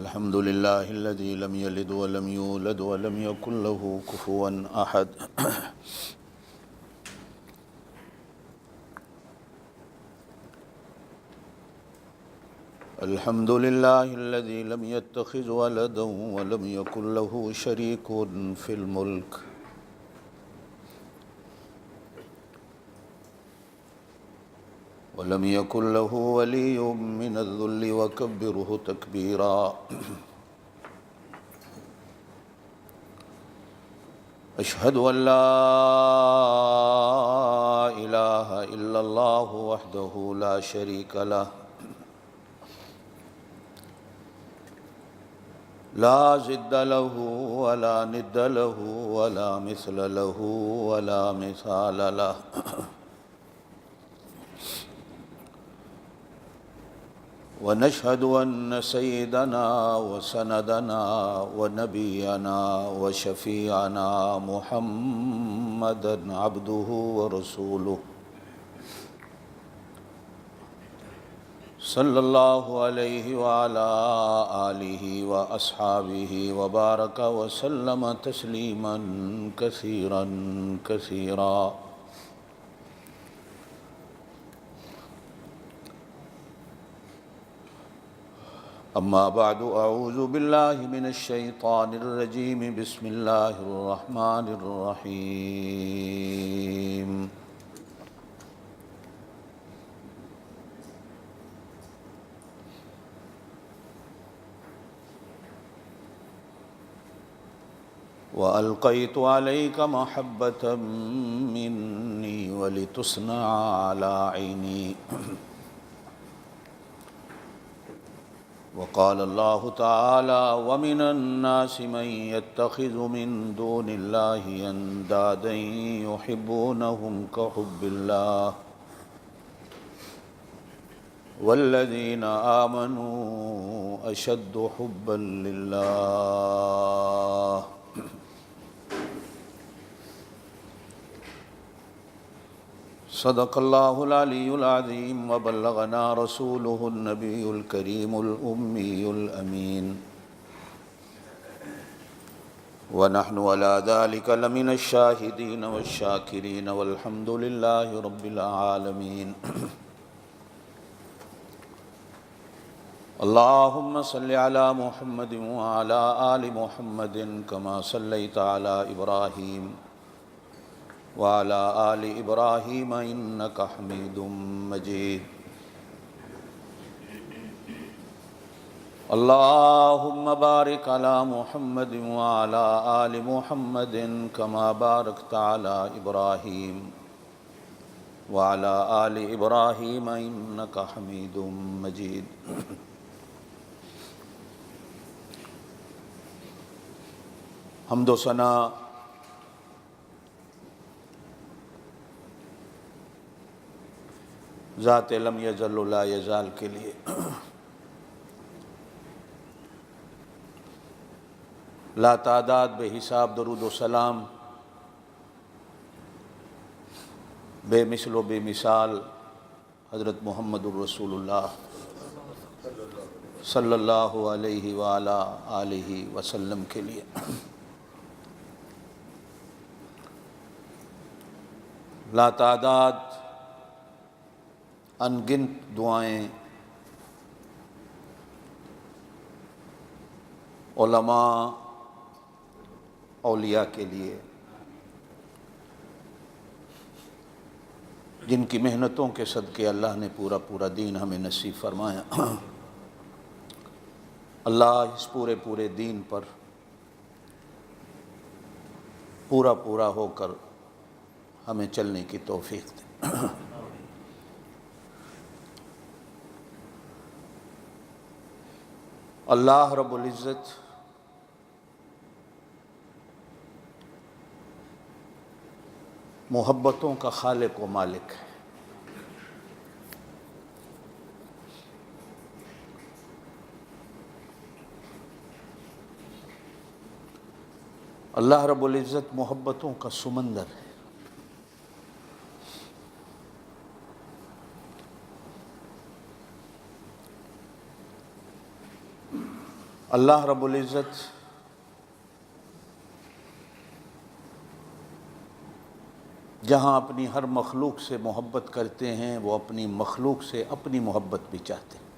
الحمد لله الذي لم يلد ولم يولد ولم يكن له كفوا أحد الحمد لله الذي لم يتخذ ولدا ولم يكن له شريك في الملك ولم يكن له ولي من الذل وكبره تكبيرا أشهد أن لا إله إلا الله وحده لا شريك له لا ضد له ولا ند له ولا مثل له ولا مثال له ونشهد أن سيدنا وسندنا ونبينا وشفيعنا محمدا عبده ورسوله صلى الله عليه وعلى آله وأصحابه وبارك وسلم تسليما كثيرا كثيرا أما بعد أعوذ بالله من الشيطان الرجيم بسم الله الرحمن الرحيم وألقيت عليك محبة مني ولتصنع على عيني وقال الله تعالى ومن الناس من يتخذ من دون الله أندادا يحبونهم كحب الله والذين آمنوا أشد حبا لله صدق الله العلي العظيم وبلغنا رسوله النبي الكريم الأمي الأمين ونحن على ذلك لمن الشاهدين والشاكرين والحمد لله رب العالمين اللهم صل على محمد وعلى آل محمد كما صليت على إبراهيم وعلى آل إبراهيم إنك حميد مجيد اللهم بارك على محمد وعلى آل محمد كما باركت على إبراهيم وعلى آل إبراهيم إنك حميد مجيد حمد و ثنا ذات لم یزل لا یزال کے لیے لا تعداد بے حساب درود و سلام بے مثل و بے مثال حضرت محمد الرسول اللہ صلی اللہ علیہ وآلہ آلہ وسلم کے لیے لا تعداد ان گنت دعائیں علماء اولیاء کے لیے جن کی محنتوں کے صدقے اللہ نے پورا دین ہمیں نصیب فرمایا اللہ اس پورے دین پر پورا ہو کر ہمیں چلنے کی توفیق دے اللہ رب العزت محبتوں کا خالق و مالک ہے اللہ رب العزت محبتوں کا سمندر ہے اللہ رب العزت جہاں اپنی ہر مخلوق سے محبت کرتے ہیں، وہ اپنی مخلوق سے اپنی محبت بھی چاہتے ہیں۔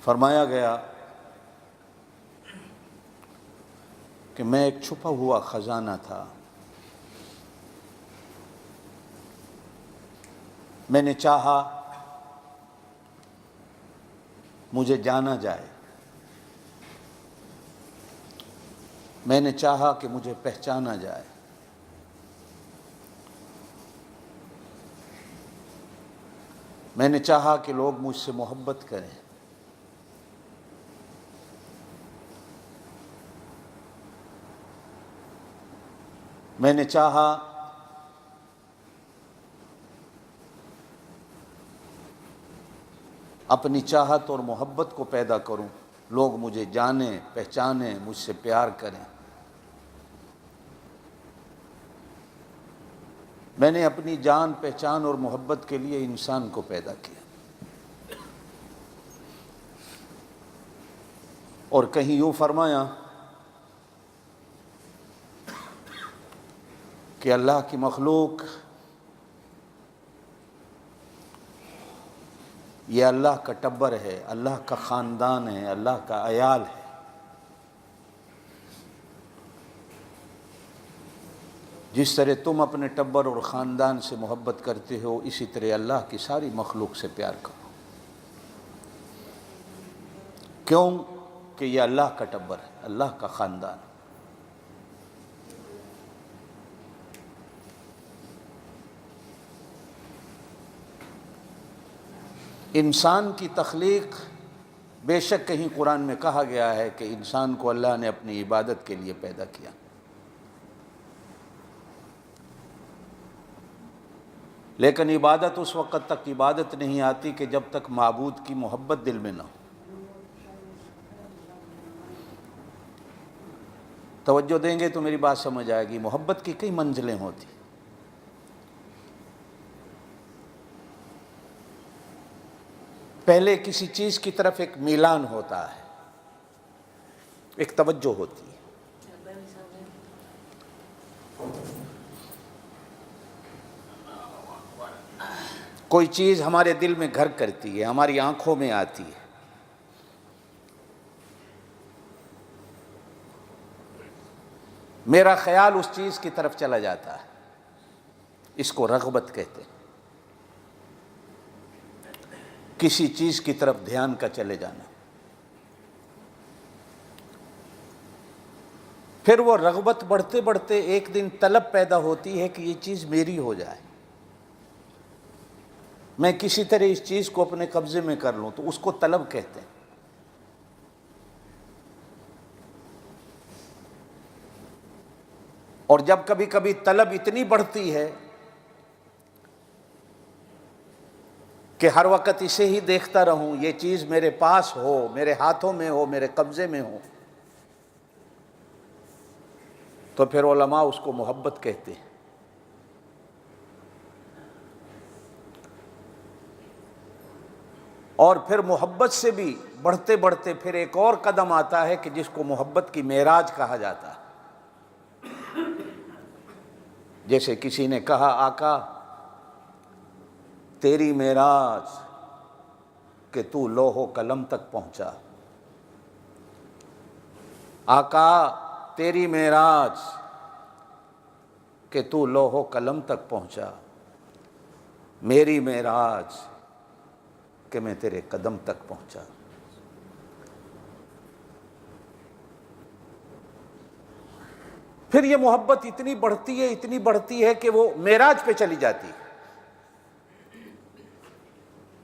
فرمایا گیا کہ میں ایک چھپا ہوا خزانہ تھا، میں نے چاہا مجھے جانا جائے، میں نے چاہا کہ مجھے پہچانا جائے، میں نے چاہا کہ لوگ مجھ سے محبت کریں، میں نے چاہا اپنی چاہت اور محبت کو پیدا کروں، لوگ مجھے جانیں، پہچانیں، مجھ سے پیار کریں۔ میں نے اپنی جان، پہچان اور محبت کے لیے انسان کو پیدا کیا، اور کہیں یوں فرمایا کہ اللہ کی مخلوق یہ اللہ کا ٹبر ہے، اللہ کا خاندان ہے، اللہ کا عیال ہے۔ جس طرح تم اپنے ٹبر اور خاندان سے محبت کرتے ہو، اسی طرح اللہ کی ساری مخلوق سے پیار کرو۔ کیوں کہ یہ اللہ کا ٹبر ہے، اللہ کا خاندان ہے۔ انسان کی تخلیق بے شک کہیں قرآن میں کہا گیا ہے کہ انسان کو اللہ نے اپنی عبادت کے لیے پیدا کیا، لیکن عبادت اس وقت تک عبادت نہیں آتی کہ جب تک معبود کی محبت دل میں نہ ہو۔ توجہ دیں گے تو میری بات سمجھ آئے گی۔ محبت کی کئی منزلیں ہوتی، پہلے کسی چیز کی طرف ایک میلان ہوتا ہے، ایک توجہ ہوتی ہے۔ کوئی چیز ہمارے دل میں گھر کرتی ہے، ہماری آنکھوں میں آتی ہے، میرا خیال اس چیز کی طرف چلا جاتا ہے، اس کو رغبت کہتے ہیں۔ کسی چیز کی طرف دھیان کا چلے جانا، پھر وہ رغبت بڑھتے بڑھتے ایک دن طلب پیدا ہوتی ہے کہ یہ چیز میری ہو جائے، میں کسی طرح اس چیز کو اپنے قبضے میں کر لوں، تو اس کو طلب کہتے ہیں۔ اور جب کبھی کبھی طلب اتنی بڑھتی ہے کہ ہر وقت اسے ہی دیکھتا رہوں، یہ چیز میرے پاس ہو، میرے ہاتھوں میں ہو، میرے قبضے میں ہو، تو پھر علماء اس کو محبت کہتے ہیں۔ اور پھر محبت سے بھی بڑھتے بڑھتے پھر ایک اور قدم آتا ہے کہ جس کو محبت کی معراج کہا جاتا ہے۔ جیسے کسی نے کہا آقا تیری معراج کہ تو لوح و قلم تک پہنچا، آقا تیری معراج کہ تو لوح و قلم تک پہنچا، میری معراج کہ میں تیرے قدم تک پہنچا۔ پھر یہ محبت اتنی بڑھتی ہے، اتنی بڑھتی ہے کہ وہ معراج پہ چلی جاتی ہے۔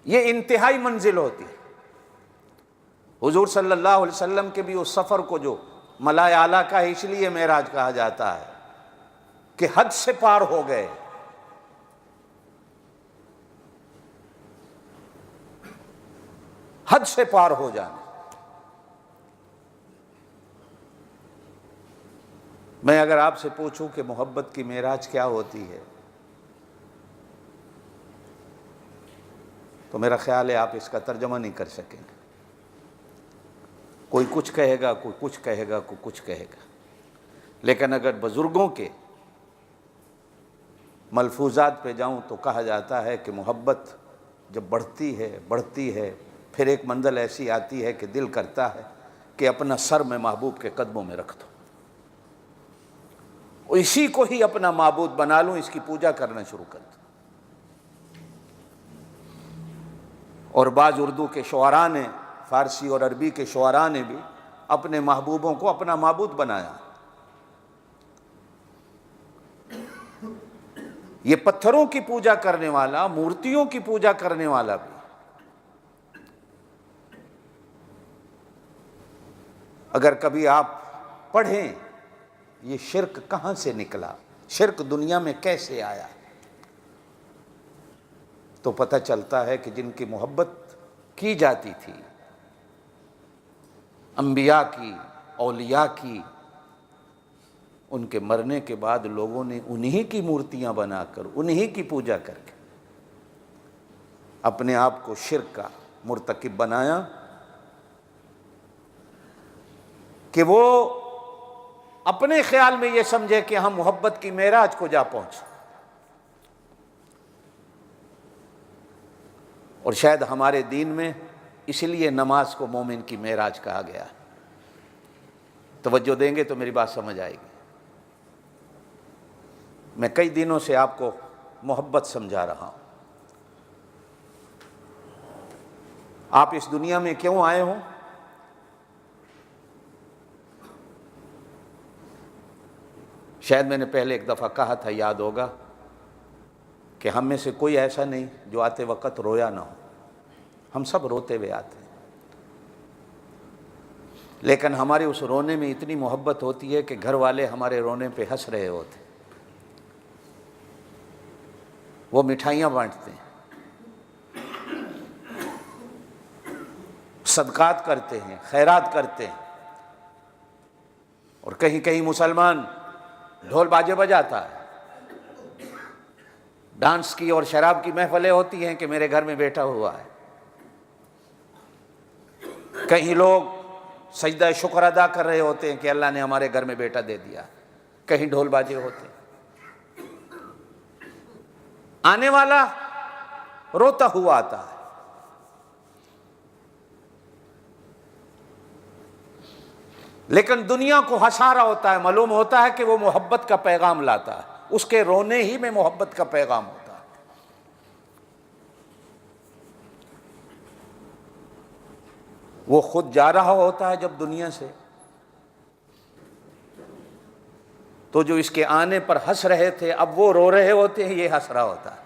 یہ انتہائی منزل ہوتی ہے۔ حضور صلی اللہ علیہ وسلم کے بھی اس سفر کو جو ملائے اعلیٰ کا ہے، اس لیے معراج کہا جاتا ہے کہ حد سے پار ہو گئے۔ حد سے پار ہو جانا۔ میں اگر آپ سے پوچھوں کہ محبت کی معراج کیا ہوتی ہے، تو میرا خیال ہے آپ اس کا ترجمہ نہیں کر سکیں گے. کوئی کچھ کہے گا، کوئی کچھ کہے گا، کوئی کچھ کہے گا. لیکن اگر بزرگوں کے ملفوظات پہ جاؤں تو کہا جاتا ہے کہ محبت جب بڑھتی ہے پھر ایک منزل ایسی آتی ہے کہ دل کرتا ہے کہ اپنا سر میں محبوب کے قدموں میں رکھ دوں، اسی کو ہی اپنا معبود بنا لوں، اس کی پوجا کرنا شروع کر دوں. اور بعض اردو کے شعراء نے، فارسی اور عربی کے شعراء نے بھی اپنے محبوبوں کو اپنا معبود بنایا. یہ پتھروں کی پوجا کرنے والا، مورتیوں کی پوجا کرنے والا بھی اگر کبھی آپ پڑھیں یہ شرک کہاں سے نکلا، شرک دنیا میں کیسے آیا، تو پتہ چلتا ہے کہ جن کی محبت کی جاتی تھی، انبیاء کی، اولیاء کی، ان کے مرنے کے بعد لوگوں نے انہی کی مورتیاں بنا کر، انہی کی پوجا کر کے اپنے آپ کو شرک کا مرتکب بنایا کہ وہ اپنے خیال میں یہ سمجھے کہ ہم محبت کی معراج کو جا پہنچے. اور شاید ہمارے دین میں اس لیے نماز کو مومن کی معراج کہا گیا ہے. توجہ دیں گے تو میری بات سمجھ آئے گی. میں کئی دنوں سے آپ کو محبت سمجھا رہا ہوں. آپ اس دنیا میں کیوں آئے ہوں؟ شاید میں نے پہلے ایک دفعہ کہا تھا، یاد ہوگا، کہ ہم میں سے کوئی ایسا نہیں جو آتے وقت رویا نہ ہو. ہم سب روتے ہوئے آتے ہیں، لیکن ہمارے اس رونے میں اتنی محبت ہوتی ہے کہ گھر والے ہمارے رونے پہ ہنس رہے ہوتے ہیں. وہ مٹھائیاں بانٹتے ہیں، صدقات کرتے ہیں، خیرات کرتے ہیں. اور کہیں کہیں مسلمان ڈھول باجے بجاتا ہے، ڈانس کی اور شراب کی محفلیں ہوتی ہیں کہ میرے گھر میں بیٹھا ہوا ہے. کہیں لوگ سجدہ شکر ادا کر رہے ہوتے ہیں کہ اللہ نے ہمارے گھر میں بیٹا دے دیا. کہیں ڈھول باجے ہوتے ہیں. آنے والا روتا ہوا آتا ہے. لیکن دنیا کو ہنسا رہا ہوتا ہے، معلوم ہوتا ہے کہ وہ محبت کا پیغام لاتا ہے. اس کے رونے ہی میں محبت کا پیغام ہوتا ہے. وہ خود جا رہا ہوتا ہے جب دنیا سے، تو جو اس کے آنے پر ہنس رہے تھے اب وہ رو رہے ہوتے ہیں، یہ ہنس رہا ہوتا ہے.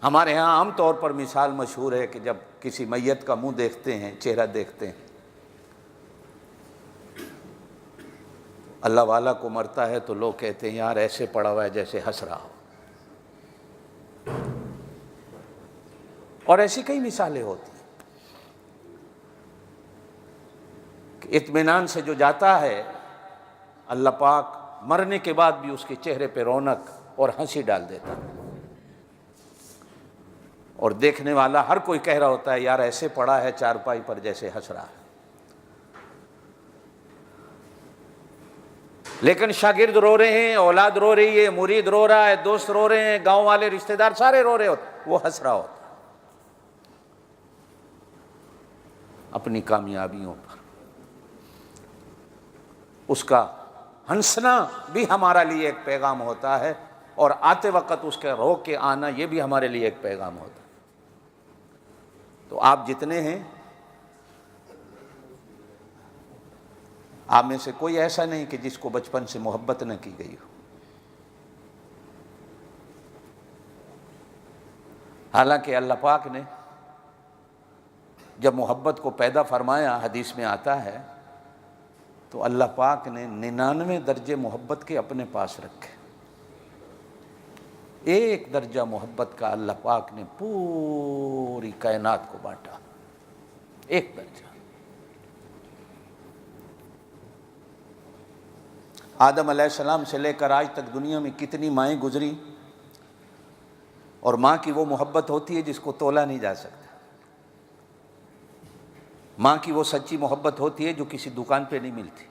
ہمارے ہاں عام طور پر مثال مشہور ہے کہ جب کسی میت کا منہ دیکھتے ہیں، چہرہ دیکھتے ہیں، اللہ والا کو مرتا ہے تو لوگ کہتے ہیں یار ایسے پڑا ہوا ہے جیسے ہنس رہا ہو. اور ایسی کئی مثالیں ہوتی ہیں کہ اطمینان سے جو جاتا ہے اللہ پاک مرنے کے بعد بھی اس کے چہرے پہ رونق اور ہنسی ڈال دیتا ہے. اور دیکھنے والا ہر کوئی کہہ رہا ہوتا ہے یار ایسے پڑا ہے چارپائی پر جیسے ہنس رہا ہے. لیکن شاگرد رو رہے ہیں، اولاد رو رہی ہے، مرید رو رہا ہے، دوست رو رہے ہیں، گاؤں والے رشتہ دار سارے رو رہے ہوتے، وہ ہنس رہا ہوتا اپنی کامیابیوں پر. اس کا ہنسنا بھی ہمارا لیے ایک پیغام ہوتا ہے، اور آتے وقت اس کے رو کے آنا یہ بھی ہمارے لیے ایک پیغام ہوتا ہے. تو آپ جتنے ہیں، آپ میں سے کوئی ایسا نہیں کہ جس کو بچپن سے محبت نہ کی گئی ہو. حالانکہ اللہ پاک نے جب محبت کو پیدا فرمایا، حدیث میں آتا ہے، تو اللہ پاک نے 99 درجے محبت کے اپنے پاس رکھے. ایک درجہ محبت کا اللہ پاک نے پوری کائنات کو بانٹا. ایک درجہ. آدم علیہ السلام سے لے کر آج تک دنیا میں کتنی مائیں گزری، اور ماں کی وہ محبت ہوتی ہے جس کو تولا نہیں جا سکتا. ماں کی وہ سچی محبت ہوتی ہے جو کسی دکان پہ نہیں ملتی.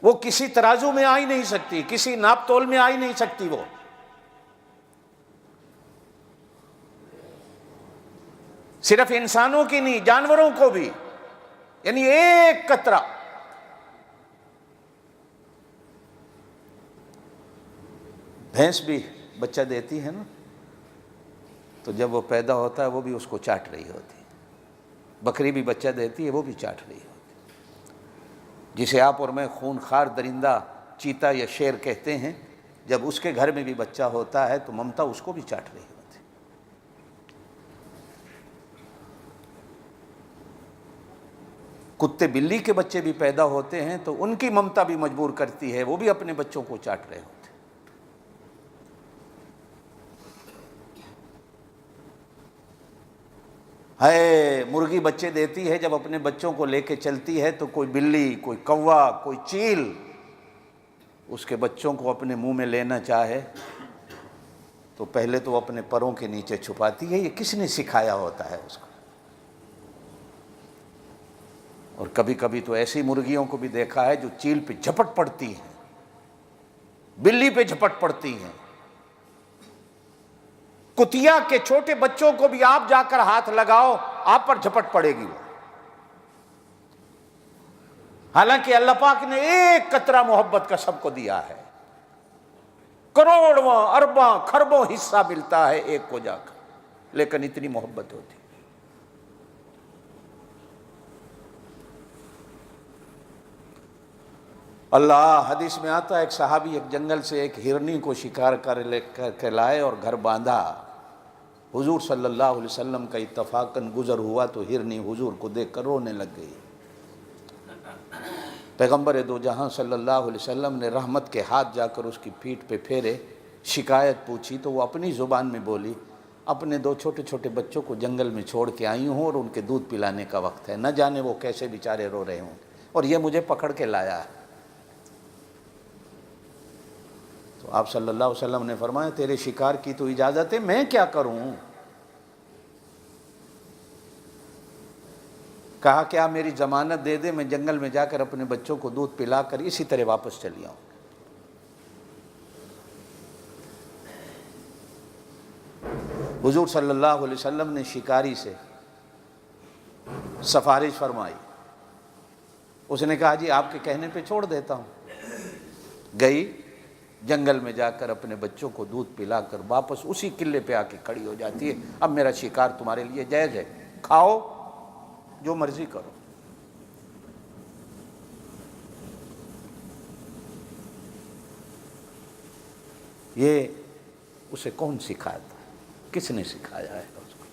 وہ کسی ترازو میں آ ہی نہیں سکتی, کسی ناپ تول میں آ ہی نہیں سکتی. وہ صرف انسانوں کی نہیں, جانوروں کو بھی. یعنی ایک قطرہ. بھینس بھی بچہ دیتی ہے نا, تو جب وہ پیدا ہوتا ہے وہ بھی اس کو چاٹ رہی ہوتی ہے. بکری بھی بچہ دیتی ہے, وہ بھی چاٹ رہی ہوتی ہے. جسے آپ اور میں خونخوار درندہ چیتا یا شیر کہتے ہیں, جب اس کے گھر میں بھی بچہ ہوتا ہے تو ممتا اس کو بھی چاٹ رہی ہوتی ہے. کتے بلی کے بچے بھی پیدا ہوتے ہیں تو ان کی ممتا بھی مجبور کرتی ہے, وہ بھی اپنے بچوں کو چاٹ رہے ہوتے ہیں. مرغی بچے دیتی ہے, جب اپنے بچوں کو لے کے چلتی ہے تو کوئی بلی, کوئی کوا, کوئی چیل اس کے بچوں کو اپنے منہ میں لینا چاہے تو پہلے تو اپنے پروں کے نیچے چھپاتی ہے. یہ کس نے سکھایا ہوتا ہے اس کو؟ اور کبھی کبھی تو ایسی مرغیوں کو بھی دیکھا ہے جو چیل پہ جھپٹ پڑتی ہیں, بلی پہ جھپٹ پڑتی ہیں. کتیا کے چھوٹے بچوں کو بھی آپ جا کر ہاتھ لگاؤ, آپ پر جھپٹ پڑے گی وہ. حالانکہ اللہ پاک نے ایک قطرہ محبت کا سب کو دیا ہے, کروڑواں ارباں کھربوں حصہ ملتا ہے ایک کو جا کر, لیکن اتنی محبت ہوتی. اللہ, حدیث میں آتا ہے ایک صحابی ایک جنگل سے ایک ہرنی کو شکار کر لے کر لائے اور گھر باندھا. حضور صلی اللہ علیہ وسلم کا اتفاقاً گزر ہوا تو ہرنی حضور کو دیکھ کر رونے لگ گئی. پیغمبر دو جہاں صلی اللہ علیہ وسلم نے رحمت کے ہاتھ جا کر اس کی پیٹھ پہ پھیرے, شکایت پوچھی تو وہ اپنی زبان میں بولی, اپنے 2 چھوٹے چھوٹے بچوں کو جنگل میں چھوڑ کے آئی ہوں اور ان کے دودھ پلانے کا وقت ہے, نہ جانے وہ کیسے بیچارے رو رہے ہوں, اور یہ مجھے پکڑ کے لایا ہے. تو آپ صلی اللہ علیہ وسلم نے فرمایا, تیرے شکار کی تو اجازت ہے, میں کیا کروں؟ کہا کہ آپ میری ضمانت دے دے, میں جنگل میں جا کر اپنے بچوں کو دودھ پلا کر اسی طرح واپس چلی آؤں. حضور صلی اللہ علیہ وسلم نے شکاری سے سفارش فرمائی. اس نے کہا جی آپ کے کہنے پہ چھوڑ دیتا ہوں. گئی, جنگل میں جا کر اپنے بچوں کو دودھ پلا کر واپس اسی قلعے پہ آ کے کھڑی ہو جاتی ہے, اب میرا شکار تمہارے لیے جائز ہے, کھاؤ جو مرضی کرو. یہ اسے کون سکھاتا ہے؟ کس نے سکھایا ہے اس کو؟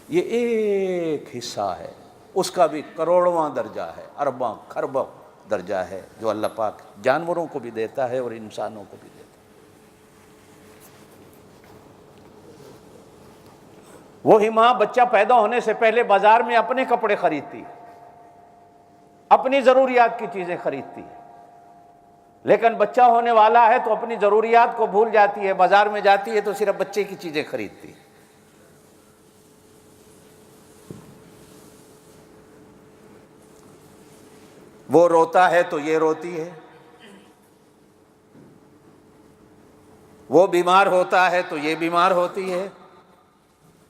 یہ ایک حصہ ہے, اس کا بھی کروڑواں درجہ ہے, ارباں کھربوں درجہ ہے جو اللہ پاک جانوروں کو بھی دیتا ہے اور انسانوں کو بھی دیتا ہے. وہی ماں بچہ پیدا ہونے سے پہلے بازار میں اپنے کپڑے خریدتی, اپنی ضروریات کی چیزیں خریدتی, لیکن بچہ ہونے والا ہے تو اپنی ضروریات کو بھول جاتی ہے, بازار میں جاتی ہے تو صرف بچے کی چیزیں خریدتی. وہ روتا ہے تو یہ روتی ہے, وہ بیمار ہوتا ہے تو یہ بیمار ہوتی ہے,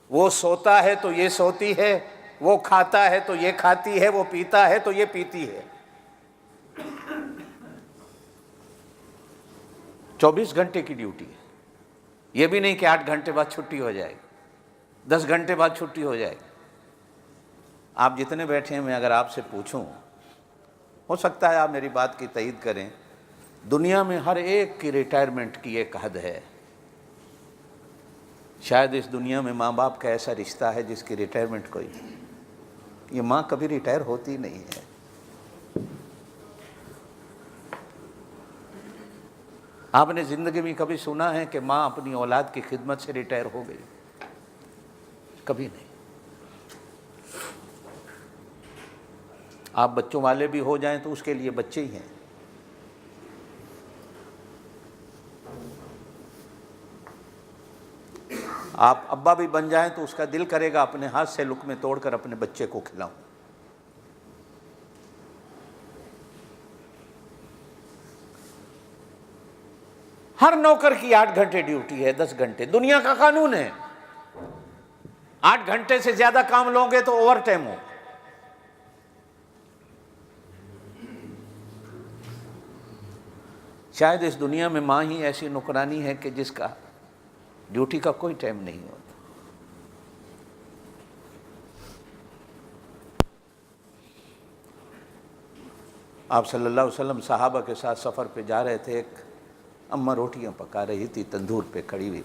وہ سوتا ہے تو یہ سوتی ہے, وہ کھاتا ہے تو یہ کھاتی ہے, وہ پیتا ہے تو یہ پیتی ہے. 24 گھنٹے کی ڈیوٹی ہے. یہ بھی نہیں کہ 8 گھنٹے بعد چھٹی ہو جائے گی, 10 گھنٹے بعد چھٹی ہو جائے گی. آپ جتنے بیٹھے ہیں, میں اگر آپ سے پوچھوں, ہو سکتا ہے آپ میری بات کی تائید کریں, دنیا میں ہر ایک کی ریٹائرمنٹ کی ایک حد ہے. شاید اس دنیا میں ماں باپ کا ایسا رشتہ ہے جس کی ریٹائرمنٹ کوئی نہیں. یہ ماں کبھی ریٹائر ہوتی نہیں ہے. آپ نے زندگی میں کبھی سنا ہے کہ ماں اپنی اولاد کی خدمت سے ریٹائر ہو گئی؟ کبھی نہیں. آپ بچوں والے بھی ہو جائیں تو اس کے لیے بچے ہی ہیں. آپ ابا بھی بن جائیں تو اس کا دل کرے گا اپنے ہاتھ سے لقمے توڑ کر اپنے بچے کو کھلاؤں۔ ہر نوکر کی 8 گھنٹے ڈیوٹی ہے، 10 گھنٹے، دنیا کا قانون ہے۔ 8 گھنٹے سے زیادہ کام لو گے تو اوور ٹائم ہو۔ شاید اس دنیا میں ماں ہی ایسی نوکرانی ہے کہ جس کا ڈیوٹی کا کوئی ٹائم نہیں ہوتا۔ آپ صلی اللہ علیہ وسلم صحابہ کے ساتھ سفر پہ جا رہے تھے، ایک اماں روٹیاں پکا رہی تھی تندور پہ کھڑی ہوئی۔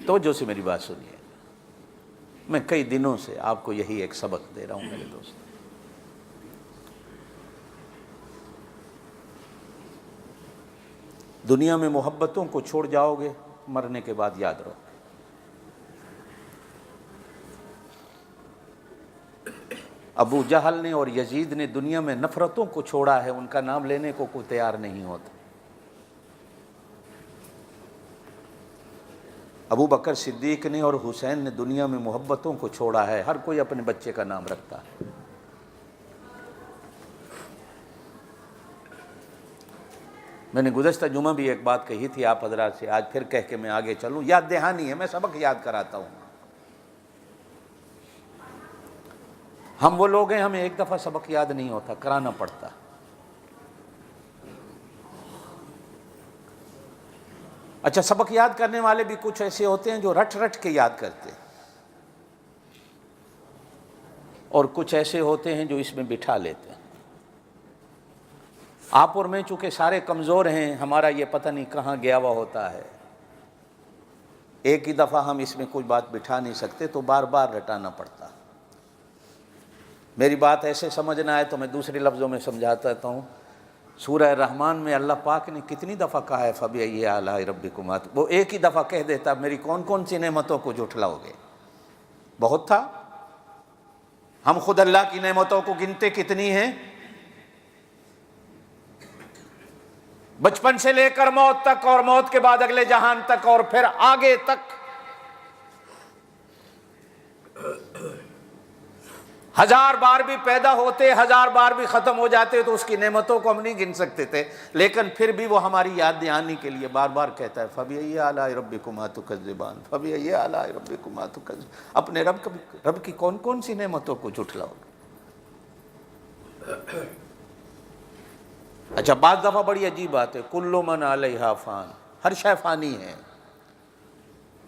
توجہ سے میری بات سنیے، میں کئی دنوں سے آپ کو یہی ایک سبق دے رہا ہوں میرے دوست۔ دنیا میں محبتوں کو چھوڑ جاؤ گے، مرنے کے بعد یاد رہو۔ ابو جہل نے اور یزید نے دنیا میں نفرتوں کو چھوڑا ہے، ان کا نام لینے کو کوئی تیار نہیں ہوتا۔ ابو بکر صدیق نے اور حسین نے دنیا میں محبتوں کو چھوڑا ہے، ہر کوئی اپنے بچے کا نام رکھتا ہے۔ میں نے گزشتہ جمعہ بھی ایک بات کہی تھی آپ حضرات سے، آج پھر کہہ کے میں آگے چلوں، یاد دہانی ہے، میں سبق یاد کراتا ہوں۔ ہم وہ لوگ ہیں، ہمیں ایک دفعہ سبق یاد نہیں ہوتا، کرانا پڑتا۔ اچھا، سبق یاد کرنے والے بھی کچھ ایسے ہوتے ہیں جو رٹ رٹ کے یاد کرتے ہیں، اور کچھ ایسے ہوتے ہیں جو اس میں بٹھا لیتے ہیں۔ آپ اور میں چونکہ سارے کمزور ہیں، ہمارا یہ پتہ نہیں کہاں گیا ہوا ہوتا ہے، ایک ہی دفعہ ہم اس میں کوئی بات بٹھا نہیں سکتے، تو بار بار رٹانا پڑتا۔ میری بات ایسے سمجھنا ہے تو میں دوسرے لفظوں میں سمجھاتا ہوں۔ سورہ رحمان میں اللہ پاک نے کتنی دفعہ کہا ہے فَبِأَيِّ آلَاءِ رَبِّكُمَا، وہ ایک ہی دفعہ کہہ دیتا میری کون کون سی نعمتوں کو جھٹلاؤ گے؟ بہت تھا۔ ہم خود اللہ کی نعمتوں کو گنتے کتنی ہیں؟ بچپن سے لے کر موت تک، اور موت کے بعد اگلے جہان تک، اور پھر آگے تک 1000 بار بھی پیدا ہوتے، 1000 بار بھی ختم ہو جاتے تو اس کی نعمتوں کو ہم نہیں گن سکتے تھے، لیکن پھر بھی وہ ہماری یاد دہانی کے لیے بار بار کہتا ہے فَبِأَيِّ آلَاءِ رَبِّكُمَا تُكَذِّبَانِ، فَبِأَيِّ آلَاءِ رَبِّكُمَا تُكَذِّبَانِ۔ اپنے رب کی کون کون سی نعمتوں کو جھٹلاؤ؟ اچھا، بعض دفعہ بڑی عجیب بات ہے، کُلُّ مَنْ عَلَيْهَا فان، ہر شے فانی ہے،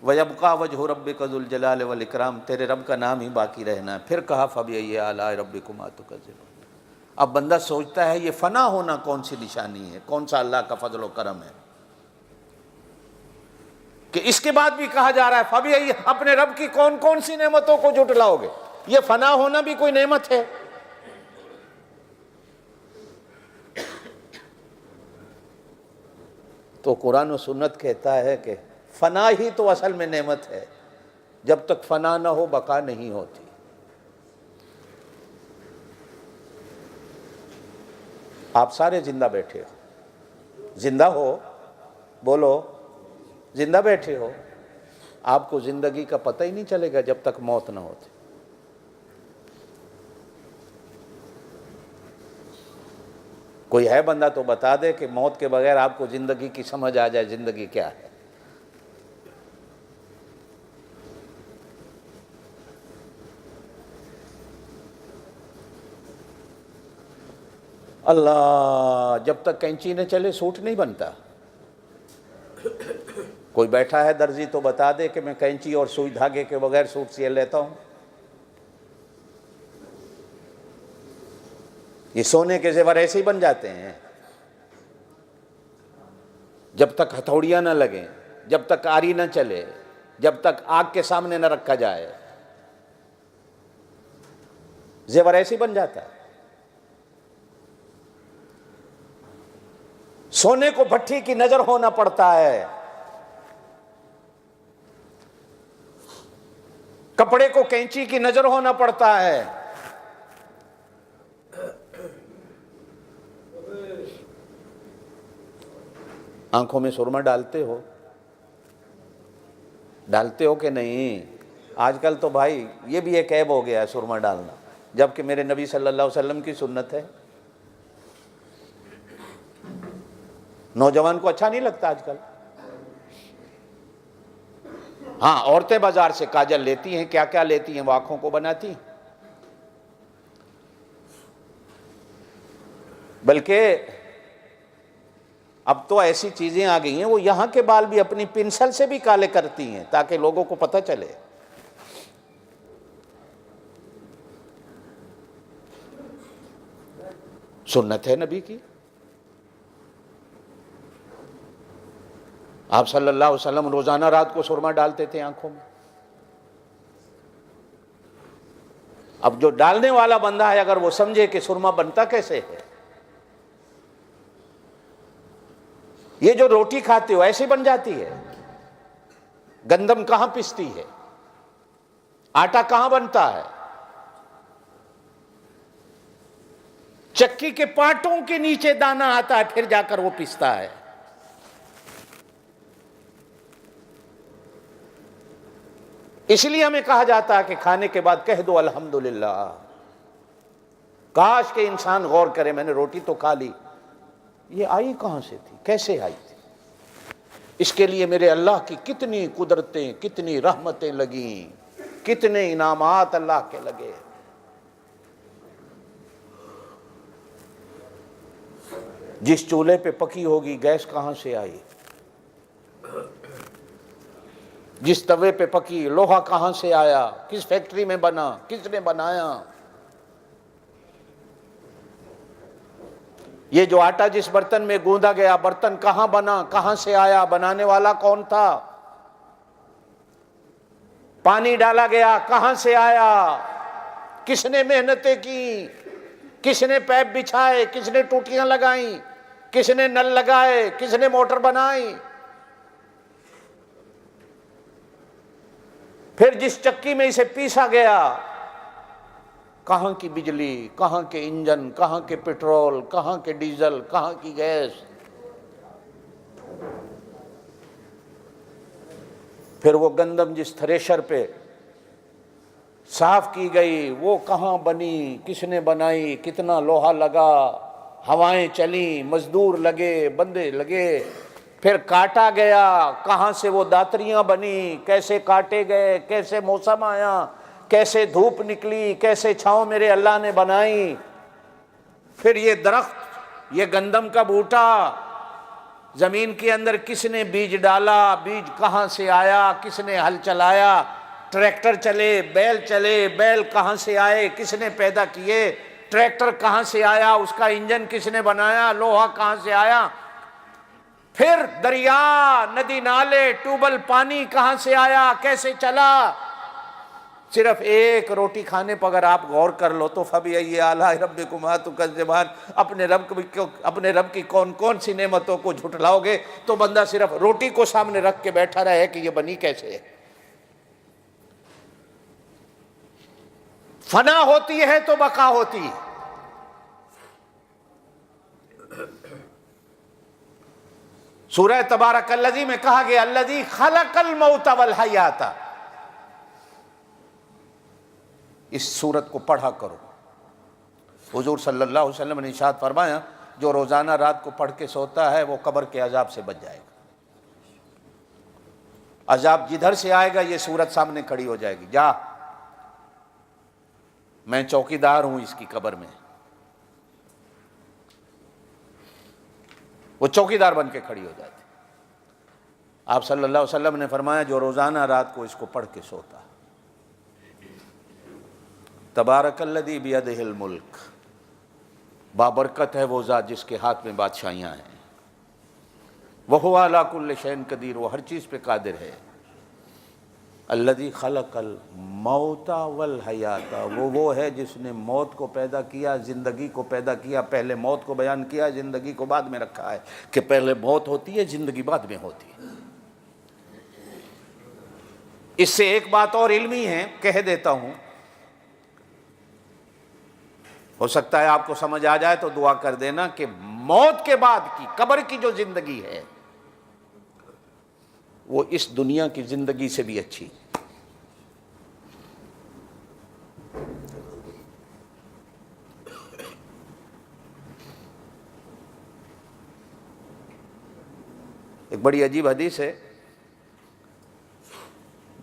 وَيَبْقَى وَجْهُ رَبِّكَ ذُو الْجَلَالِ وَالْإِكْرَامِ، تیرے رب کا نام ہی باقی رہنا ہے۔ پھر کہا فَبِأَيِّ آلَاءِ رَبِّكُمَا تُكَذِّبَانِ۔ اب بندہ سوچتا ہے یہ فنا ہونا کون سی نشانی ہے، کون سا اللہ کا فضل و کرم ہے کہ اس کے بعد بھی کہا جا رہا ہے فَبِأَيِّ، اپنے رب کی کون کون سی نعمتوں کو جھٹلاؤ گے؟ یہ فنا ہونا بھی کوئی نعمت ہے؟ تو قرآن و سنت کہتا ہے کہ فنا ہی تو اصل میں نعمت ہے، جب تک فنا نہ ہو بقا نہیں ہوتی۔ آپ سارے زندہ بیٹھے ہو، زندہ ہو، بولو، زندہ بیٹھے ہو، آپ کو زندگی کا پتہ ہی نہیں چلے گا جب تک موت نہ ہوتی۔ کوئی ہے بندہ تو بتا دے کہ موت کے بغیر آپ کو زندگی کی سمجھ آ جائے زندگی کیا ہے۔ اللہ، جب تک کینچی نہ چلے سوٹ نہیں بنتا۔ کوئی بیٹھا ہے درزی تو بتا دے کہ میں کینچی اور سوئی دھاگے کے بغیر سوٹ سیل لیتا ہوں۔ یہ سونے کے زیور ایسے ہی بن جاتے ہیں، جب تک ہتھوڑیاں نہ لگیں، جب تک آری نہ چلے، جب تک آگ کے سامنے نہ رکھا جائے، زیور ایسے ہی بن جاتا ہے۔ سونے کو بھٹی کی نظر ہونا پڑتا ہے، کپڑے کو کینچی کی نظر ہونا پڑتا ہے۔ آنکھوں میں سرما ڈالتے ہو کہ نہیں؟ آج کل تو بھائی یہ بھی ایک عیب ہو گیا ہے سرما ڈالنا، جبکہ میرے نبی صلی اللہ علیہ وسلم کی سنت ہے۔ نوجوان کو اچھا نہیں لگتا آج کل۔ ہاں، عورتیں بازار سے کاجل لیتی ہیں، کیا کیا لیتی ہیں، وہ آنکھوں کو بناتی ہیں۔ بلکہ اب تو ایسی چیزیں آ گئی ہیں، وہ یہاں کے بال بھی اپنی پنسل سے بھی کالے کرتی ہیں تاکہ لوگوں کو پتہ چلے۔ سنت ہے نبی کی۔ آپ صلی اللہ علیہ وسلم روزانہ رات کو سرما ڈالتے تھے آنکھوں میں۔ اب جو ڈالنے والا بندہ ہے اگر وہ سمجھے کہ سرما بنتا کیسے ہے، یہ جو روٹی کھاتے ہو ایسی بن جاتی ہے، گندم کہاں پستی ہے، آٹا کہاں بنتا ہے، چکی کے پانٹوں کے نیچے دانا آتا ہے پھر جا کر وہ پستا ہے۔ اس لیے ہمیں کہا جاتا ہے کہ کھانے کے بعد کہہ دو الحمدللہ۔ کاش کہ انسان غور کرے، میں نے روٹی تو کھا لی، یہ آئی کہاں سے تھی، کیسے آئی تھی؟ اس کے لیے میرے اللہ کی کتنی قدرتیں، کتنی رحمتیں لگیں، کتنے انعامات اللہ کے لگے۔ جس چولہے پہ پکی ہوگی گیس کہاں سے آئی، جس توے پہ پکی لوہا کہاں سے آیا، کس فیکٹری میں بنا، کس نے بنایا۔ یہ جو آٹا جس برتن میں گوندا گیا، برتن کہاں بنا، کہاں سے آیا، بنانے والا کون تھا، پانی ڈالا گیا کہاں سے آیا، کس نے محنتیں کی، کس نے پیپ بچھائے، کس نے ٹوٹیاں لگائیں، کس نے نل لگائے، کس نے موٹر بنائی۔ پھر جس چکی میں اسے پیسا گیا، کہاں کی بجلی، کہاں کے انجن، کہاں کے پیٹرول، کہاں کے ڈیزل، کہاں کی گیس۔ پھر وہ گندم جس تھریشر پہ صاف کی گئی وہ کہاں بنی، کس نے بنائی، کتنا لوہا لگا، ہوائیں چلیں، مزدور لگے، بندے لگے، پھر کاٹا گیا، کہاں سے وہ داتریاں بنی، کیسے کاٹے گئے، کیسے موسم آیا، کیسے دھوپ نکلی، کیسے چھاؤں میرے اللہ نے بنائی۔ پھر یہ درخت، یہ گندم کا بوٹا، زمین کے اندر کس نے بیج ڈالا، بیج کہاں سے آیا، کس نے ہل چلایا، ٹریکٹر چلے، بیل کہاں سے آئے، کس نے پیدا کیے، ٹریکٹر کہاں سے آیا، اس کا انجن کس نے بنایا، لوہا کہاں سے آیا۔ پھر دریا، ندی، نالے، ٹیوبل، پانی کہاں سے آیا، کیسے چلا۔ صرف ایک روٹی کھانے پر اگر آپ غور کر لو تو فَبِأَيِّ آلَاءِ رَبِّكُمَا تُكَذِّبَانِ، اپنے رب کی کون کون سی نعمتوں کو جھٹلاؤ گے، تو بندہ صرف روٹی کو سامنے رکھ کے بیٹھا رہے کہ یہ بنی کیسے ہے۔ فنا ہوتی ہے تو بقا ہوتی ہے۔ سورہ تبارک الذی میں کہا گیا الذی خلق الموت والحیات۔ اس سورت کو پڑھا کرو۔ حضور صلی اللہ علیہ وسلم نے ارشاد فرمایا جو روزانہ رات کو پڑھ کے سوتا ہے وہ قبر کے عذاب سے بچ جائے گا۔ عذاب جدھر سے آئے گا یہ سورت سامنے کھڑی ہو جائے گی، جا میں چوکیدار ہوں اس کی قبر میں۔ وہ چوکیدار بن کے کھڑی ہو جاتی۔ آپ صلی اللہ علیہ وسلم نے فرمایا جو روزانہ رات کو اس کو پڑھ کے سوتا، تبارک الذی بیدہ الملک، بابرکت ہے وہ ذات جس کے ہاتھ میں بادشاہیاں ہیں، وہو علی کل شیء قدیر، وہ ہر چیز پہ قادر ہے، الذی خلق الموت والحیات، وہ ہے جس نے موت کو پیدا کیا، زندگی کو پیدا کیا۔ پہلے موت کو بیان کیا، زندگی کو بعد میں رکھا ہے کہ پہلے موت ہوتی ہے، زندگی بعد میں ہوتی ہے۔ اس سے ایک بات اور علمی ہے، کہہ دیتا ہوں، ہو سکتا ہے آپ کو سمجھ آ جائے تو دعا کر دینا کہ موت کے بعد کی قبر کی جو زندگی ہے وہ اس دنیا کی زندگی سے بھی اچھی. ایک بڑی عجیب حدیث ہے.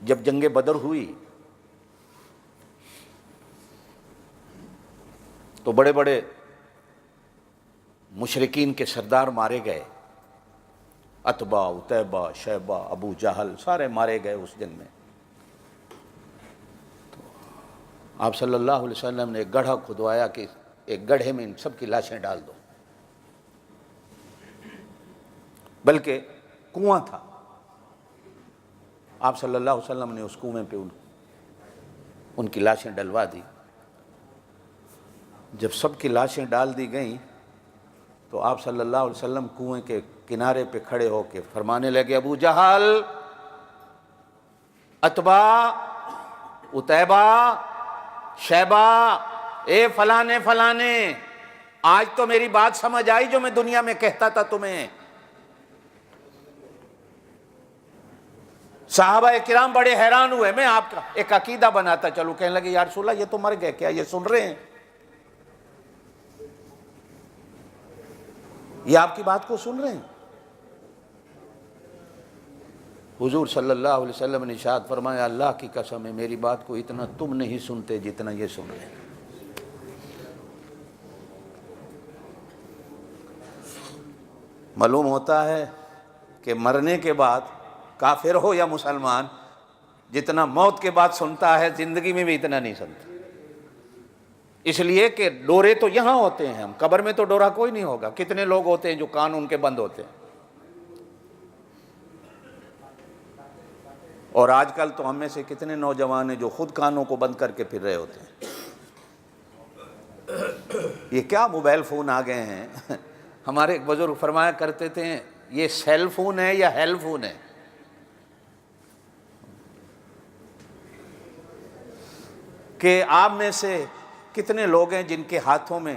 جب جنگ بدر ہوئی تو بڑے بڑے مشرکین کے سردار مارے گئے. عتبہ، عتیبہ، شیبہ، ابو جہل سارے مارے گئے اس جنگ میں. تو آپ صلی اللہ علیہ وسلم نے ایک گڑھا کھدوایا کہ ایک گڑھے میں ان سب کی لاشیں ڈال دو. بلکہ کنواں تھا. آپ صلی اللہ علیہ وسلم نے اس کنویں پہ ان کی لاشیں ڈلوا دی. جب سب کی لاشیں ڈال دی گئیں تو آپ صلی اللہ علیہ وسلم کنویں کے کنارے پہ کھڑے ہو کے فرمانے لگے، ابو جہل، عتبہ، عتیبہ، شیبہ، اے فلانے فلانے، آج تو میری بات سمجھ آئی جو میں دنیا میں کہتا تھا تمہیں. صحابہ کرام بڑے حیران ہوئے. میں آپ کا ایک عقیدہ بناتا چلوں. کہنے لگے یا رسول اللہ یہ تو مر گئے، کیا یہ سن رہے ہیں؟ یہ آپ کی بات کو سن رہے ہیں؟ حضور صلی اللہ علیہ وسلم نے ارشاد فرمایا، اللہ کی قسم ہے میری بات کو اتنا تم نہیں سنتے جتنا یہ سن رہے ہیں. معلوم ہوتا ہے کہ مرنے کے بعد کافر ہو یا مسلمان جتنا موت کے بعد سنتا ہے زندگی میں بھی اتنا نہیں سنتا. اس لیے کہ ڈورے تو یہاں ہوتے ہیں، ہم قبر میں تو ڈورا کوئی نہیں ہوگا. کتنے لوگ ہوتے ہیں جو کان ان کے بند ہوتے ہیں. اور آج کل تو ہم میں سے کتنے نوجوان ہیں جو خود کانوں کو بند کر کے پھر رہے ہوتے ہیں. یہ کیا موبائل فون آ گئے ہیں. ہمارے ایک بزرگ فرمایا کرتے تھے یہ سیل فون ہے یا ہیل فون ہے. کہ آپ میں سے کتنے لوگ ہیں جن کے ہاتھوں میں،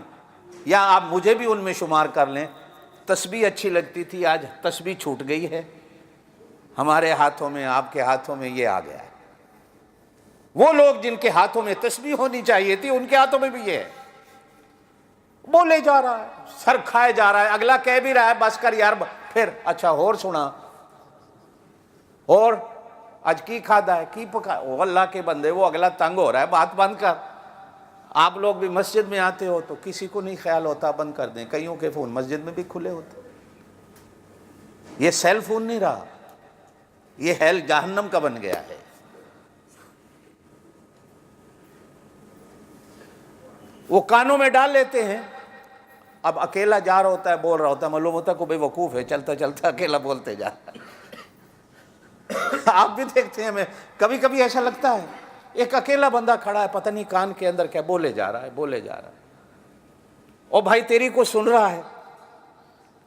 یا آپ مجھے بھی ان میں شمار کر لیں، تسبیح اچھی لگتی تھی، آج تسبیح چھوٹ گئی ہے. ہمارے ہاتھوں میں، آپ کے ہاتھوں میں یہ آ گیا ہے. وہ لوگ جن کے ہاتھوں میں تسبیح ہونی چاہیے تھی ان کے ہاتھوں میں بھی یہ ہے. بولے جا رہا ہے، سر کھائے جا رہا ہے. اگلا کہہ بھی رہا ہے بس کر یار، پھر اچھا اور سنا، اور آج کی کھادا ہے، کی پکا. وہ اللہ کے بندے، وہ اگلا تنگ ہو رہا ہے، بات بند کر. آپ لوگ بھی مسجد میں آتے ہو تو کسی کو نہیں خیال ہوتا بند کر دیں. کئیوں کے فون مسجد میں بھی کھلے ہوتے. یہ سیل فون نہیں رہا، یہ ہیل جہنم کا بن گیا ہے. وہ کانوں میں ڈال لیتے ہیں. اب اکیلا جا رہا ہوتا ہے، بول رہا ہوتا ہے، معلوم ہوتا ہے کوئی بے وقوف ہے، چلتا چلتا اکیلا بولتے جا رہا ہے. آپ بھی دیکھتے ہیں، میں کبھی کبھی ایسا لگتا ہے ایک اکیلا بندہ کھڑا ہے، پتہ نہیں کان کے اندر کیا بولے جا رہا ہے، بولے جا رہا ہے. اور بھائی تیری کو سن رہا ہے.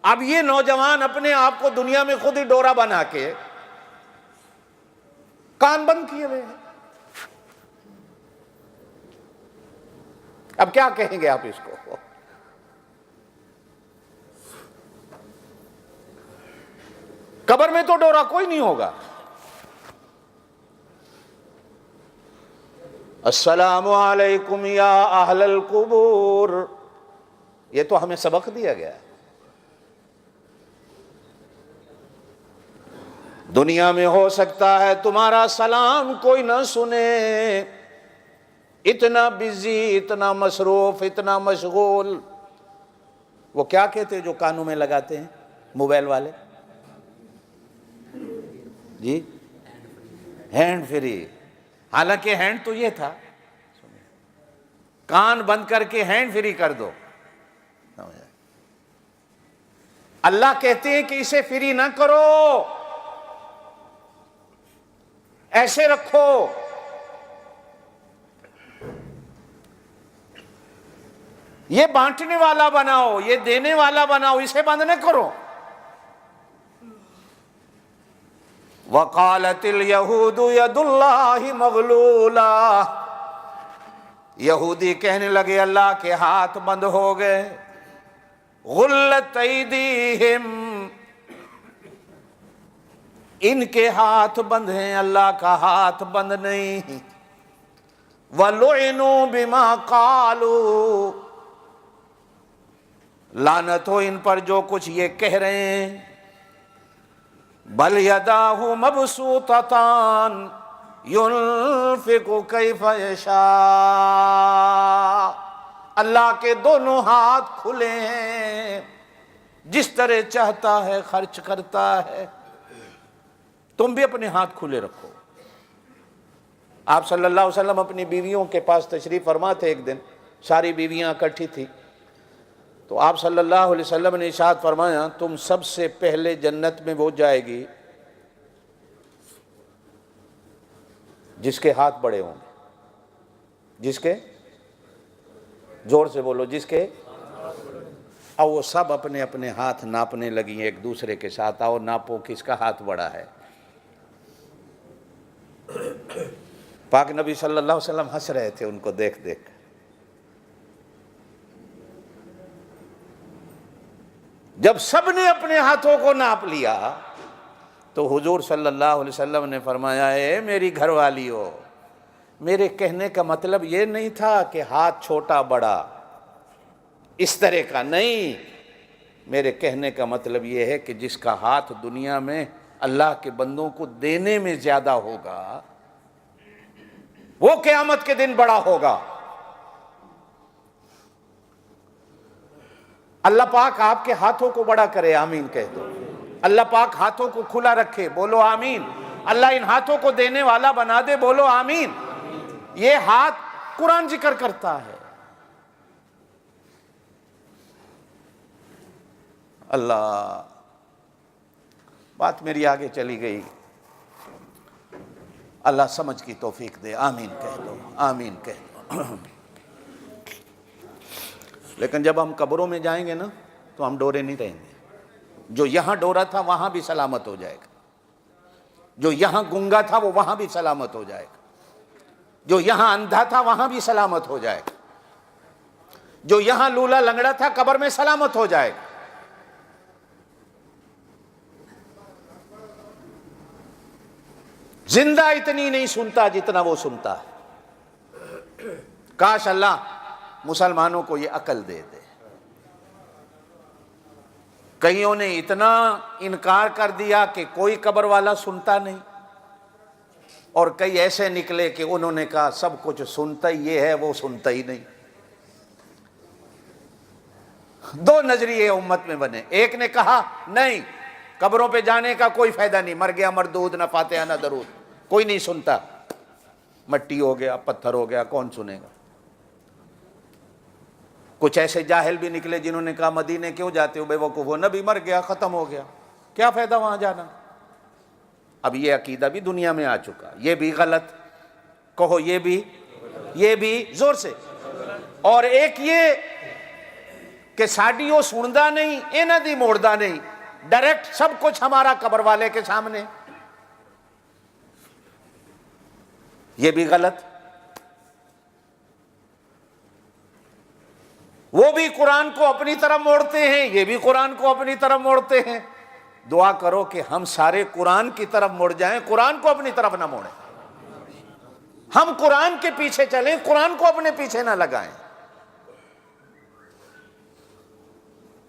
اب یہ نوجوان اپنے آپ کو دنیا میں خود ہی ڈورا بنا کے کان بند کیے ہوئے ہیں. اب کیا کہیں گے آپ اس کو؟ قبر میں تو ڈورا کوئی نہیں ہوگا. السلام علیکم یا اہل القبور، یہ تو ہمیں سبق دیا گیا ہے. دنیا میں ہو سکتا ہے تمہارا سلام کوئی نہ سنے، اتنا بزی، اتنا مصروف، اتنا مشغول. وہ کیا کہتے ہیں جو کانوں میں لگاتے ہیں موبائل والے؟ جی، ہینڈ فری. حالانکہ ہینڈ تو یہ تھا، کان بند کر کے ہینڈ فری کر دو. اللہ کہتے ہیں کہ اسے فری نہ کرو، ایسے رکھو. یہ بانٹنے والا بناؤ، یہ دینے والا بناؤ، اسے بند نہ کرو. وقالت اليہود ید اللہ مغلولہ، یہودی کہنے لگے اللہ کے ہاتھ بند ہو گئے. غلت ایدیہم، ان کے ہاتھ بند ہیں، اللہ کا ہاتھ بند نہیں۔ وَلُعِنُوا بِمَا قَالُوا، لعنت ہو ان پر جو کچھ یہ کہہ رہے ہیں۔ بل یداہ مبسوطتان ينفق کیف یشاء، اللہ کے دونوں ہاتھ کھلے ہیں، جس طرح چاہتا ہے خرچ کرتا ہے۔ تم بھی اپنے ہاتھ کھلے رکھو۔ آپ صلی اللہ علیہ وسلم اپنی بیویوں کے پاس تشریف فرما تھے، ایک دن ساری بیویاں اکٹھی تھی، تو آپ صلی اللہ علیہ وسلم نے ارشاد فرمایا تم سب سے پہلے جنت میں وہ جائے گی جس کے ہاتھ بڑے ہوں گے، جس کے، زور سے بولو، جس کے، اور وہ سب اپنے اپنے ہاتھ ناپنے لگی ایک دوسرے کے ساتھ، آؤ ناپو کس کا ہاتھ بڑا ہے۔ پاک نبی صلی اللہ علیہ وسلم ہنس رہے تھے ان کو دیکھ دیکھ۔ جب سب نے اپنے ہاتھوں کو ناپ لیا تو حضور صلی اللہ علیہ وسلم نے فرمایا اے میری گھر والیو، میرے کہنے کا مطلب یہ نہیں تھا کہ ہاتھ چھوٹا بڑا اس طرح کا، نہیں، میرے کہنے کا مطلب یہ ہے کہ جس کا ہاتھ دنیا میں اللہ کے بندوں کو دینے میں زیادہ ہوگا وہ قیامت کے دن بڑا ہوگا۔ اللہ پاک آپ کے ہاتھوں کو بڑا کرے، آمین کہہ دو۔ اللہ پاک ہاتھوں کو کھلا رکھے، بولو آمین۔ اللہ ان ہاتھوں کو دینے والا بنا دے، بولو آمین۔ یہ ہاتھ قرآن ذکر کرتا ہے۔ اللہ، بات میری آگے چلی گئی، اللہ سمجھ کی توفیق دے، آمین کہہ دو، آمین کہہ دو۔ لیکن جب ہم قبروں میں جائیں گے نا تو ہم ڈورے نہیں رہیں گے۔ جو یہاں ڈورا تھا وہاں بھی سلامت ہو جائے گا، جو یہاں گنگا تھا وہ وہاں بھی سلامت ہو جائے گا، جو یہاں اندھا تھا وہاں بھی سلامت ہو جائے گا، جو یہاں لولا لنگڑا تھا قبر میں سلامت ہو جائے گا۔ زندہ اتنی نہیں سنتا جتنا وہ سنتا ہے۔ کاش اللہ مسلمانوں کو یہ عقل دے دے۔ کئیوں نے اتنا انکار کر دیا کہ کوئی قبر والا سنتا نہیں، اور کئی ایسے نکلے کہ انہوں نے کہا سب کچھ سنتا ہی یہ ہے، وہ سنتا ہی نہیں۔ دو نظریے امت میں بنے، ایک نے کہا نہیں قبروں پہ جانے کا کوئی فائدہ نہیں، مر گیا مردود، نہ فاتحہ نہ درود، کوئی نہیں سنتا، مٹی ہو گیا پتھر ہو گیا کون سنے گا۔ کچھ ایسے جاہل بھی نکلے جنہوں نے کہا مدینے کیوں جاتے ہو بے وقوف، وہ نبی مر گیا ختم ہو گیا، کیا فائدہ وہاں جانا۔ اب یہ عقیدہ بھی دنیا میں آ چکا، یہ بھی غلط، کہو یہ بھی زور سے۔ اور ایک یہ کہ ساڈیو سندا نہیں انہاں دی موڑدا نہیں، ڈائریکٹ سب کچھ ہمارا قبر والے کے سامنے، یہ بھی غلط۔ وہ بھی قرآن کو اپنی طرف موڑتے ہیں، یہ بھی قرآن کو اپنی طرف موڑتے ہیں۔ دعا کرو کہ ہم سارے قرآن کی طرف مڑ جائیں، قرآن کو اپنی طرف نہ موڑیں۔ ہم قرآن کے پیچھے چلیں، قرآن کو اپنے پیچھے نہ لگائیں۔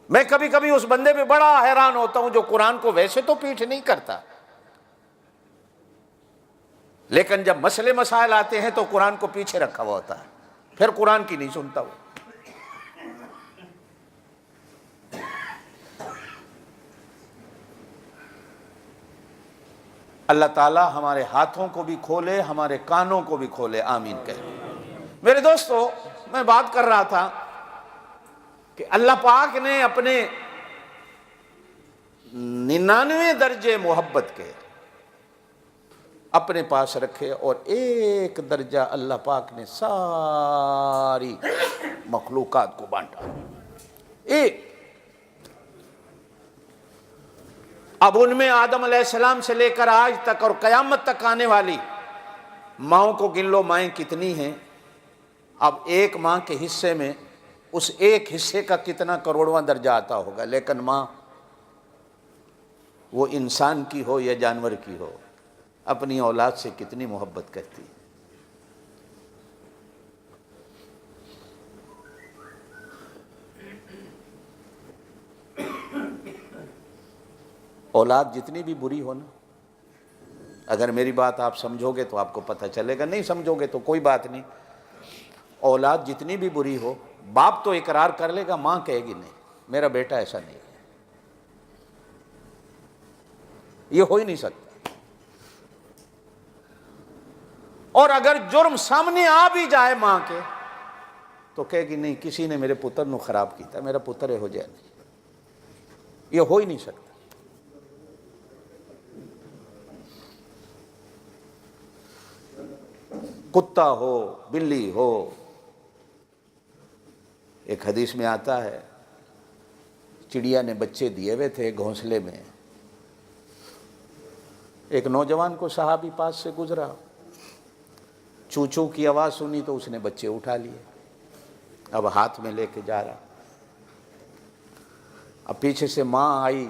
میں کبھی کبھی اس بندے پہ بڑا حیران ہوتا ہوں جو قرآن کو ویسے تو پیٹھ نہیں کرتا، لیکن جب مسئلے مسائل آتے ہیں تو قرآن کو پیچھے رکھا ہوا ہوتا ہے، پھر قرآن کی نہیں سنتا وہ۔ اللہ تعالی ہمارے ہاتھوں کو بھی کھولے، ہمارے کانوں کو بھی کھولے، آمین کہے۔ میرے دوستو، میں بات کر رہا تھا کہ اللہ پاک نے اپنے 99 درجے محبت کے اپنے پاس رکھے، اور ایک درجہ اللہ پاک نے ساری مخلوقات کو بانٹا، ایک۔ اب ان میں آدم علیہ السلام سے لے کر آج تک اور قیامت تک آنے والی ماؤں کو گن لو، مائیں کتنی ہیں۔ اب ایک ماں کے حصے میں اس ایک حصے کا کتنا کروڑواں درجہ آتا ہوگا، لیکن ماں وہ انسان کی ہو یا جانور کی ہو، اپنی اولاد سے کتنی محبت کرتی ہے۔ اولاد جتنی بھی بری ہو نا، اگر میری بات آپ سمجھو گے تو آپ کو پتہ چلے گا، نہیں سمجھو گے تو کوئی بات نہیں۔ اولاد جتنی بھی بری ہو، باپ تو اقرار کر لے گا، ماں کہے گی نہیں میرا بیٹا ایسا نہیں ہے، یہ ہو ہی نہیں سکتا۔ اور اگر جرم سامنے آ بھی جائے ماں کے تو کہے گی نہیں کسی نے میرے پتر نو خراب کیتا، میرا پتر ہو جائے نہیں، یہ ہو ہی نہیں سکتا۔ کتا ہو، بلی ہو، ایک حدیث میں آتا ہے چڑیا نے بچے دیے ہوئے تھے گھونسلے میں، ایک نوجوان کو صحابی پاس سے گزرا، چو چو کی آواز سنی تو اس نے بچے اٹھا لیے، اب ہاتھ میں لے کے جا رہا، اب پیچھے سے ماں آئی،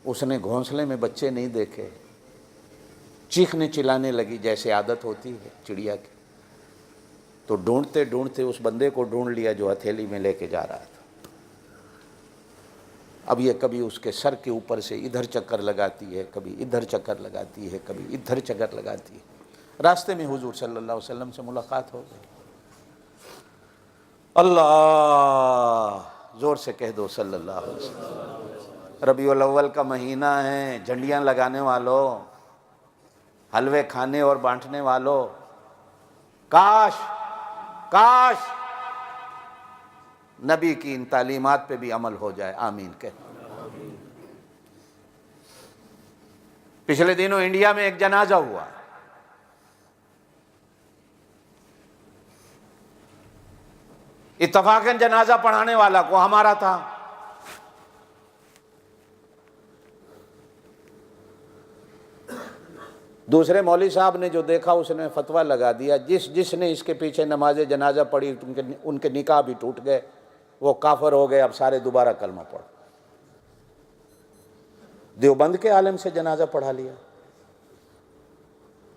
اس نے گھونسلے میں بچے نہیں دیکھے، چیخنے چلانے لگی جیسے عادت ہوتی ہے چڑیا کی، تو ڈھونڈتے ڈھونڈتے اس بندے کو ڈھونڈ لیا جو ہتھیلی میں لے کے جا رہا تھا۔ اب یہ کبھی اس کے سر کے اوپر سے ادھر چکر لگاتی ہے، کبھی ادھر چکر لگاتی ہے، کبھی ادھر چکر لگاتی ہے۔ راستے میں حضور صلی اللہ علیہ وسلم سے ملاقات ہو گئی۔ اللہ زور سے کہہ دو صلی اللہ علیہ وسلم۔ ربیع الاول کا مہینہ ہے، جھنڈیاں لگانے والوں، حلوے کھانے اور بانٹنے والوں، کاش کاش نبی کی ان تعلیمات پہ بھی عمل ہو جائے، آمین کہہ۔ پچھلے دنوں انڈیا میں ایک جنازہ ہوا، اتفاقاً جنازہ پڑھانے والا کو ہمارا تھا، دوسرے مولوی صاحب نے جو دیکھا اس نے فتویٰ لگا دیا، جس نے اس کے پیچھے نماز جنازہ پڑھی ان کے نکاح بھی ٹوٹ گئے، وہ کافر ہو گئے، اب سارے دوبارہ کلمہ پڑھو۔ دیوبند کے عالم سے جنازہ پڑھا لیا،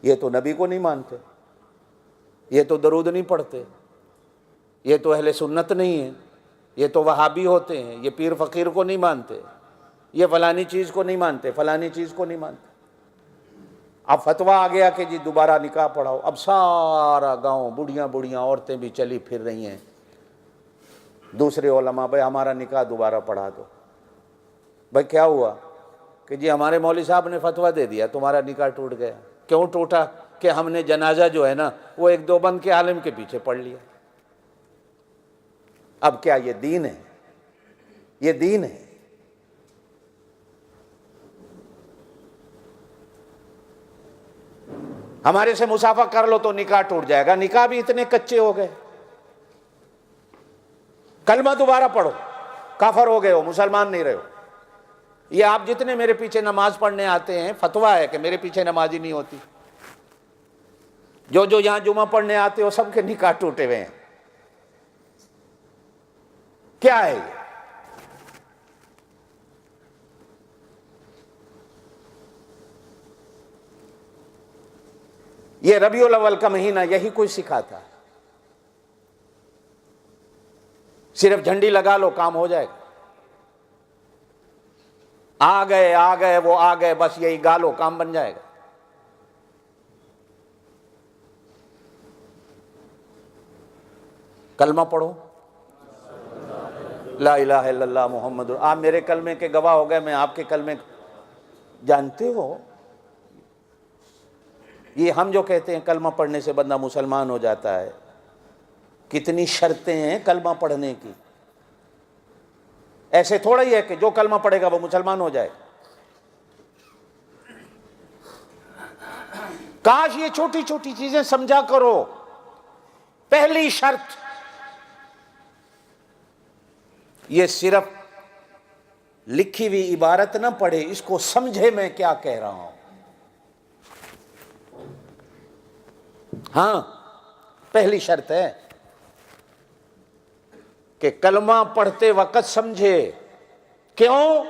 یہ تو نبی کو نہیں مانتے، یہ تو درود نہیں پڑھتے، یہ تو اہل سنت نہیں ہیں، یہ تو وہابی ہوتے ہیں، یہ پیر فقیر کو نہیں مانتے، یہ فلانی چیز کو نہیں مانتے، فلانی چیز کو نہیں مانتے۔ اب فتویٰ آ گیا کہ جی دوبارہ نکاح پڑھاؤ، اب سارا گاؤں بڑھیاں بڑھیاں عورتیں بھی چلی پھر رہی ہیں، دوسرے علماء بھائی ہمارا نکاح دوبارہ پڑھا دو۔ بھائی کیا ہوا کہ جی ہمارے مولوی صاحب نے فتویٰ دے دیا تمہارا نکاح ٹوٹ گیا۔ کیوں ٹوٹا؟ کہ ہم نے جنازہ جو ہے نا وہ ایک دیوبند کے عالم کے پیچھے پڑھ لیا۔ اب کیا یہ دین ہے؟ یہ دین ہے؟ ہمارے سے مسافہ کر لو تو نکاح ٹوٹ جائے گا، نکاح بھی اتنے کچے ہو گئے۔ کلمہ دوبارہ پڑھو، کافر ہو گئے ہو، مسلمان نہیں رہے ہو۔ یہ آپ جتنے میرے پیچھے نماز پڑھنے آتے ہیں، فتویٰ ہے کہ میرے پیچھے نماز ہی نہیں ہوتی، جو یہاں جمعہ پڑھنے آتے ہو سب کے نکاح ٹوٹے ہوئے ہیں۔ کیا ہے یہ ربیع الاول کا مہینہ یہی کچھ سکھاتا ہے، صرف جھنڈی لگا لو کام ہو جائے گا، آ گئے وہ آ گئے، بس یہی گالو کام بن جائے گا۔ کلمہ پڑھو، لا الہ الا اللہ محمد، آپ میرے کلمے کے گواہ ہو گئے، میں آپ کے کلمے جانتے ہو۔ یہ ہم جو کہتے ہیں کلمہ پڑھنے سے بندہ مسلمان ہو جاتا ہے، کتنی شرطیں ہیں کلمہ پڑھنے کی۔ ایسے تھوڑا ہی ہے کہ جو کلمہ پڑھے گا وہ مسلمان ہو جائے۔ کاش یہ چھوٹی چھوٹی چیزیں سمجھا کرو۔ پہلی شرط یہ صرف لکھی ہوئی عبارت نہ پڑھے، اس کو سمجھے میں کیا کہہ رہا ہوں۔ ہاں پہلی شرط ہے کہ کلمہ پڑھتے وقت سمجھے۔ کیوں؟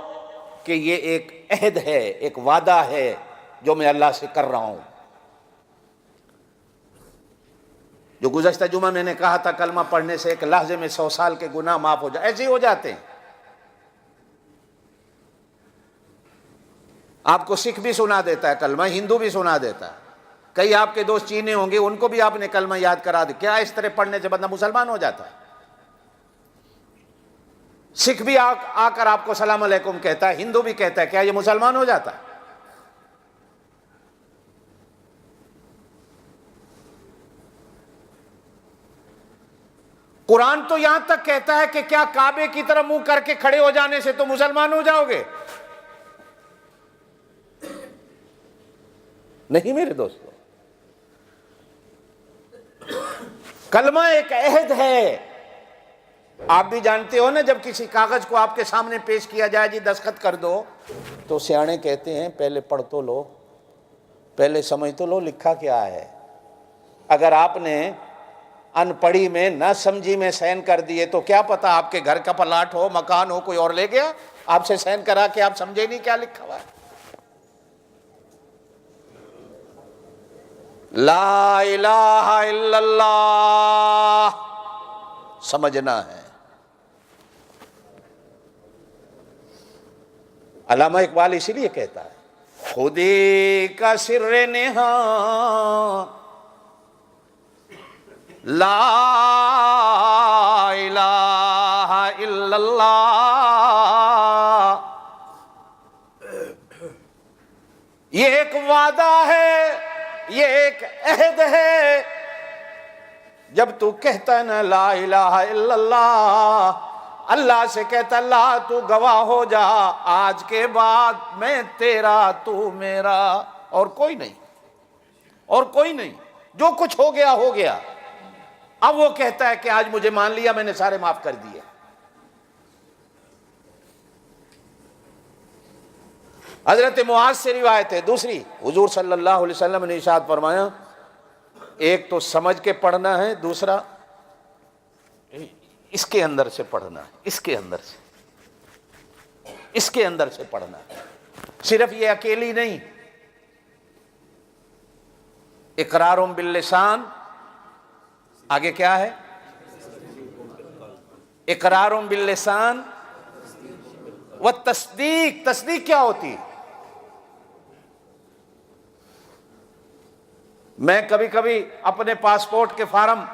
کہ یہ ایک عہد ہے، ایک وعدہ ہے جو میں اللہ سے کر رہا ہوں۔ جو گزشتہ جمعہ میں نے کہا تھا کلمہ پڑھنے سے ایک لحظے میں 100 سال کے گناہ معاف ہو جائے، ایسے ہی ہو جاتے ہیں۔ آپ کو سکھ بھی سنا دیتا ہے کلمہ، ہندو بھی سنا دیتا ہے، کئی آپ کے دوست چینے ہوں گے، ان کو بھی آپ نے کلمہ یاد کرا دیا۔ کیا اس طرح پڑھنے سے بندہ مسلمان ہو جاتا ہے؟ سکھ بھی آ کر آپ کو سلام علیکم کہتا ہے، ہندو بھی کہتا ہے، کیا یہ مسلمان ہو جاتا ہے؟ قرآن تو یہاں تک کہتا ہے کہ کیا کعبے کی طرف منہ کر کے کھڑے ہو جانے سے تو مسلمان ہو جاؤ گے؟ نہیں میرے دوستو، کلمہ ایک عہد ہے۔ آپ بھی جانتے ہو نا، جب کسی کاغذ کو آپ کے سامنے پیش کیا جائے، جی دستخط کر دو، تو سیانے کہتے ہیں پہلے پڑھ تو لو، پہلے سمجھ تو لو لکھا کیا ہے۔ اگر آپ نے ان پڑھی میں نہ سمجھی میں سائن کر دیے تو کیا پتا آپ کے گھر کا پلاٹ ہو، مکان ہو، کوئی اور لے گیا آپ سے سائن کرا کے، آپ سمجھے نہیں کیا لکھا ہوا ہے۔ لا الہ الا اللہ سمجھنا ہے۔ علامہ اقبال اسی لیے کہتا ہے، خودی کا سر نہاں لا الہ الا اللہ، یہ ایک وعدہ ہے، یہ ایک عہد ہے۔ جب تو کہتا ہے نا لا الہ الا اللہ، اللہ سے کہتا اللہ تو گواہ ہو جا، آج کے بعد میں تیرا تو میرا، اور کوئی نہیں، اور کوئی نہیں، جو کچھ ہو گیا ہو گیا۔ اب وہ کہتا ہے کہ آج مجھے مان لیا، میں نے سارے معاف کر دیے۔ حضرت معاذ سے روایت ہے دوسری، حضور صلی اللہ علیہ وسلم نے ارشاد فرمایا، ایک تو سمجھ کے پڑھنا ہے، دوسرا اس کے اندر سے پڑھنا ہے، اس کے اندر سے، اس کے اندر سے پڑھنا ہے۔ صرف یہ اکیلی نہیں، اقرار باللسان، آگے کیا ہے؟ اقرار باللسان و تصدیق۔ تصدیق کیا ہوتی؟ میں کبھی کبھی اپنے پاسپورٹ کے فارم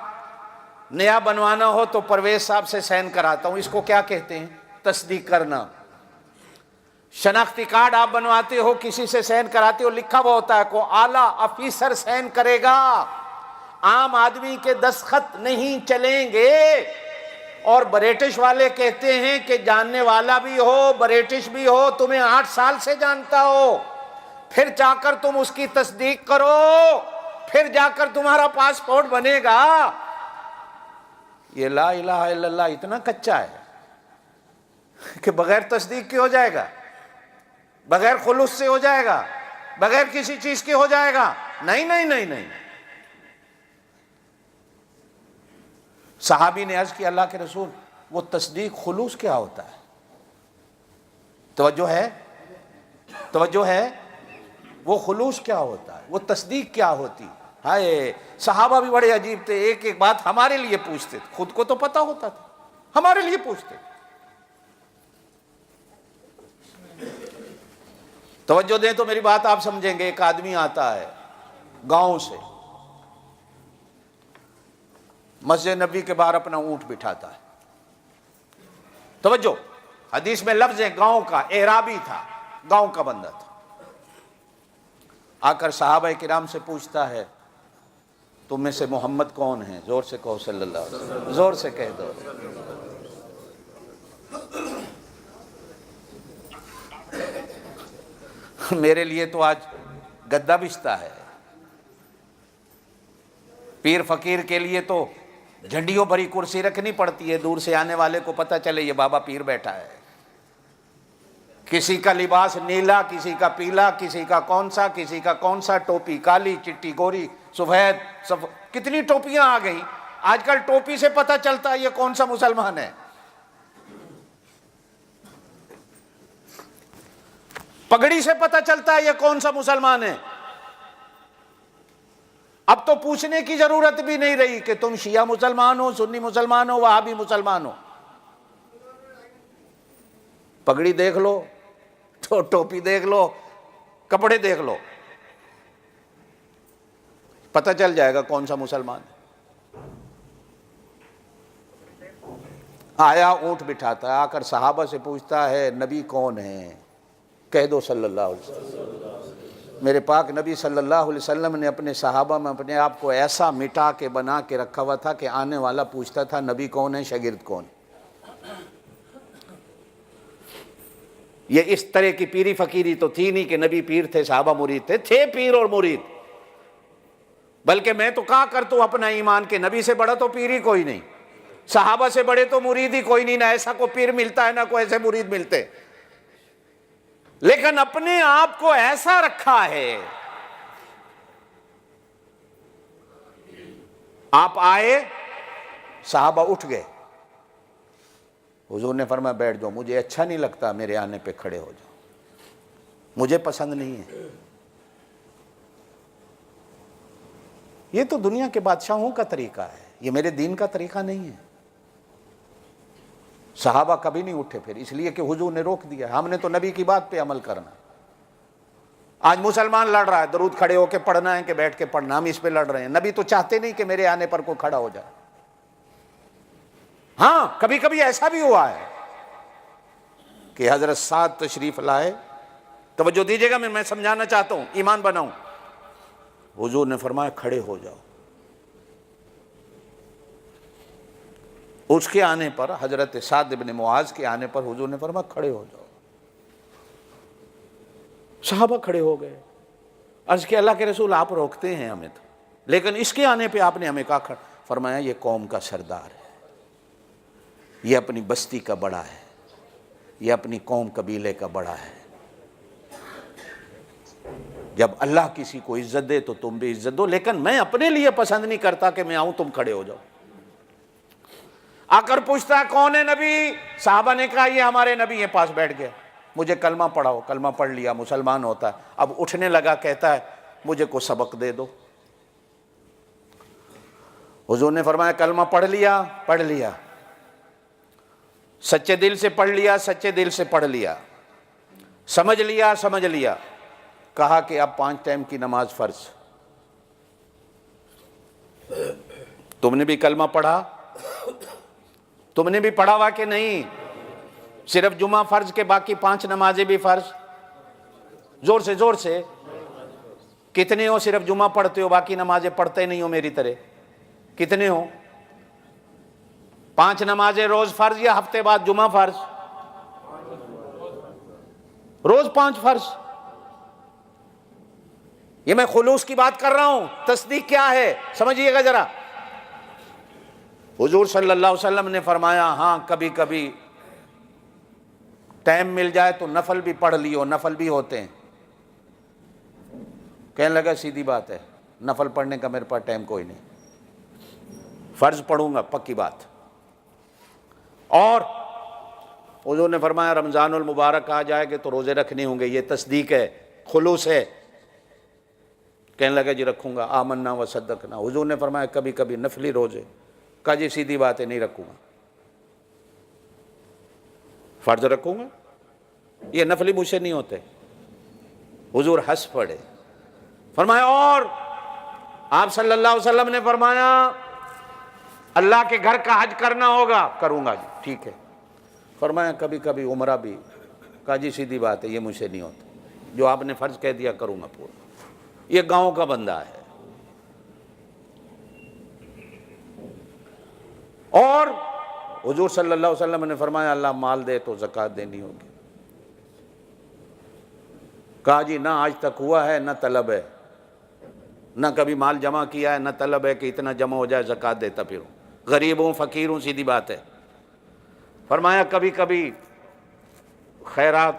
نیا بنوانا ہو تو پرویز صاحب سے سائن کراتا ہوں، اس کو کیا کہتے ہیں؟ تصدیق کرنا۔ شناختی کارڈ آپ بنواتے ہو، کسی سے سائن کراتے ہو، لکھا ہوا ہوتا ہے کو اعلیٰ افیسر سائن کرے گا، عام آدمی کے دستخط نہیں چلیں گے۔ اور برٹش والے کہتے ہیں کہ جاننے والا بھی ہو، برٹش بھی ہو، تمہیں 8 سال سے جانتا ہو، پھر جا کر تم اس کی تصدیق کرو، پھر جا کر تمہارا پاسپورٹ بنے گا۔ یہ لا الہ الا اللہ اتنا کچا ہے کہ بغیر تصدیق کے ہو جائے گا، بغیر خلوص سے ہو جائے گا، بغیر کسی چیز کے ہو جائے گا؟ نہیں نہیں نہیں نہیں۔ صحابی نے عرض کیا اللہ کے رسول، وہ تصدیق خلوص کیا ہوتا ہے؟ توجہ ہے؟ توجہ ہے؟ وہ خلوص کیا ہوتا ہے؟ وہ تصدیق کیا ہوتی؟ ہائے، صحابہ بھی بڑے عجیب تھے، ایک ایک بات ہمارے لیے پوچھتے تھے، خود کو تو پتا ہوتا تھا، ہمارے لیے پوچھتے تھے۔ توجہ دیں تو میری بات آپ سمجھیں گے۔ ایک آدمی آتا ہے گاؤں سے، مسجد نبی کے باہر اپنا اونٹ بٹھاتا ہے۔ توجہ، حدیث میں لفظ ہے گاؤں کا، اعرابی تھا، گاؤں کا بندہ تھا۔ آ کر صحابہ کرام سے پوچھتا ہے تم میں سے محمد کون ہیں؟ زور سے کہو صلی اللہ علیہ وسلم، زور سے کہہ دو۔ میرے لیے تو آج گدا بچھتا ہے، پیر فقیر کے لیے تو جھنڈیوں بھری کرسی رکھنی پڑتی ہے، دور سے آنے والے کو پتہ چلے یہ بابا پیر بیٹھا ہے۔ کسی کا لباس نیلا، کسی کا پیلا، کسی کا کون سا، ٹوپی کالی، چٹی گوری، سفید، کتنی ٹوپیاں آ گئیں آج کل، ٹوپی سے پتہ چلتا ہے یہ کون سا مسلمان ہے۔ پگڑی سے پتہ چلتا ہے یہ کون سا مسلمان ہے۔ اب تو پوچھنے کی ضرورت بھی نہیں رہی کہ تم شیعہ مسلمان ہو، سنی مسلمان ہو، وہابی مسلمان ہو۔ پگڑی دیکھ لو، ٹوپی دیکھ لو، کپڑے دیکھ لو، پتہ چل جائے گا کون سا مسلمان ہے۔ آیا اونٹ بٹھاتا ہے، آ کر صحابہ سے پوچھتا ہے نبی کون ہے؟ کہہ دو صلی اللہ علیہ وسلم۔ میرے پاک نبی صلی اللہ علیہ وسلم نے اپنے صحابہ میں اپنے آپ کو ایسا مٹا کے بنا کے رکھا ہوا تھا کہ آنے والا پوچھتا تھا نبی کون ہے، شاگرد کون ہے۔ یہ اس طرح کی پیری فقیری تو تھی نہیں کہ نبی پیر تھے صحابہ مرید تھے پیر اور مرید، بلکہ میں تو کہا کرتا ہوں اپنا ایمان کہ نبی سے بڑا تو پیر ہی کوئی نہیں، صحابہ سے بڑے تو مرید ہی کوئی نہیں، نہ ایسا کوئی پیر ملتا ہے نہ کوئی ایسے مرید ملتے، لیکن اپنے آپ کو ایسا رکھا ہے۔ آپ آئے، صحابہ اٹھ گئے، حضور نے فرمایا بیٹھ جاؤ، مجھے اچھا نہیں لگتا میرے آنے پہ کھڑے ہو جاؤ، مجھے پسند نہیں ہے۔ یہ تو دنیا کے بادشاہوں کا طریقہ ہے، یہ میرے دین کا طریقہ نہیں ہے۔ صحابہ کبھی نہیں اٹھے پھر، اس لیے کہ حضور نے روک دیا، ہم نے تو نبی کی بات پہ عمل کرنا۔ آج مسلمان لڑ رہا ہے درود کھڑے ہو کے پڑھنا ہے کہ بیٹھ کے پڑھنا، ہم اس پہ لڑ رہے ہیں۔ نبی تو چاہتے نہیں کہ میرے آنے پر کوئی کھڑا ہو جائے۔ ہاں کبھی کبھی ایسا بھی ہوا ہے کہ حضرت سعد تشریف لائے، توجہ دیجیے گا، میں سمجھانا چاہتا ہوں، ایمان بناؤں۔ حضور نے فرمایا کھڑے ہو جاؤ۔ اس کے آنے پر، حضرت سعد بن معاذ کے آنے پر حضور نے فرمایا کھڑے ہو جاؤ۔ صحابہ کھڑے ہو گئے، عرض کہ اللہ کے رسول آپ روکتے ہیں ہمیں تو، لیکن اس کے آنے پہ آپ نے ہمیں کہا کھڑا۔ فرمایا یہ قوم کا سردار ہے، یہ اپنی بستی کا بڑا ہے، یہ اپنی قوم قبیلے کا بڑا ہے۔ جب اللہ کسی کو عزت دے تو تم بھی عزت دو، لیکن میں اپنے لیے پسند نہیں کرتا کہ میں آؤں تم کھڑے ہو جاؤ۔ آ کر پوچھتا ہے کون ہے نبی؟ صحابہ نے کہا یہ ہمارے نبی ہیں، پاس بیٹھ گیا۔ مجھے کلمہ پڑھاؤ، کلمہ پڑھ لیا، مسلمان ہوتا ہے۔ اب اٹھنے لگا، کہتا ہے مجھے کو سبق دے دو۔ حضور نے فرمایا کلمہ پڑھ لیا؟ پڑھ لیا۔ سچے دل سے پڑھ لیا؟ سچے دل سے پڑھ لیا۔ سمجھ لیا؟ سمجھ لیا۔ کہا کہ اب 5 ٹائم کی نماز فرض۔ تم نے بھی کلمہ پڑھا؟ تم نے بھی پڑھا ہوا کہ نہیں؟ صرف جمعہ فرض کے باقی 5 نمازیں بھی فرض؟ زور سے زور سے۔ کتنے ہو صرف جمعہ پڑھتے ہو باقی نمازیں پڑھتے نہیں ہو میری طرح؟ کتنے ہو؟ 5 نمازیں روز فرض یا ہفتے بعد جمعہ فرض؟ روز 5 فرض۔ یہ میں خلوص کی بات کر رہا ہوں، تصدیق کیا ہے سمجھیے گا ذرا۔ حضور صلی اللہ علیہ وسلم نے فرمایا ہاں کبھی کبھی ٹائم مل جائے تو نفل بھی پڑھ لیو، نفل بھی ہوتے ہیں۔ کہنے لگا سیدھی بات ہے، نفل پڑھنے کا میرے پاس ٹائم کوئی نہیں، فرض پڑھوں گا پکی بات۔ اور حضور نے فرمایا رمضان المبارک آ جائے گے تو روزے رکھنے ہوں گے، یہ تصدیق ہے، خلوص ہے۔ کہنے لگا جی رکھوں گا، آمنا و صدقنا۔ حضور نے فرمایا کبھی کبھی نفلی روزے؟ کہا جی سیدھی بات ہے نہیں رکھوں گا، فرض رکھوں گا، یہ نفلی مجھ سے نہیں ہوتے۔ حضور ہنس پڑے، فرمایا اور آپ صلی اللہ علیہ وسلم نے فرمایا اللہ کے گھر کا حج کرنا ہوگا؟ کروں گا جی ٹھیک ہے۔ فرمایا کبھی کبھی عمرہ بھی؟ کہا جی سیدھی بات ہے یہ مجھ سے نہیں ہوتا، جو آپ نے فرض کہہ دیا کروں گا پورا، یہ گاؤں کا بندہ ہے۔ اور حضور صلی اللہ علیہ وسلم نے فرمایا اللہ مال دے تو زکوٰۃ دینی ہوگی۔ کہا جی نہ آج تک ہوا ہے نہ طلب ہے، نہ کبھی مال جمع کیا ہے نہ طلب ہے کہ اتنا جمع ہو جائے زکوٰۃ دیتا پھروں، غریب ہوں فقیر ہوں، سیدھی بات ہے۔ فرمایا کبھی کبھی خیرات؟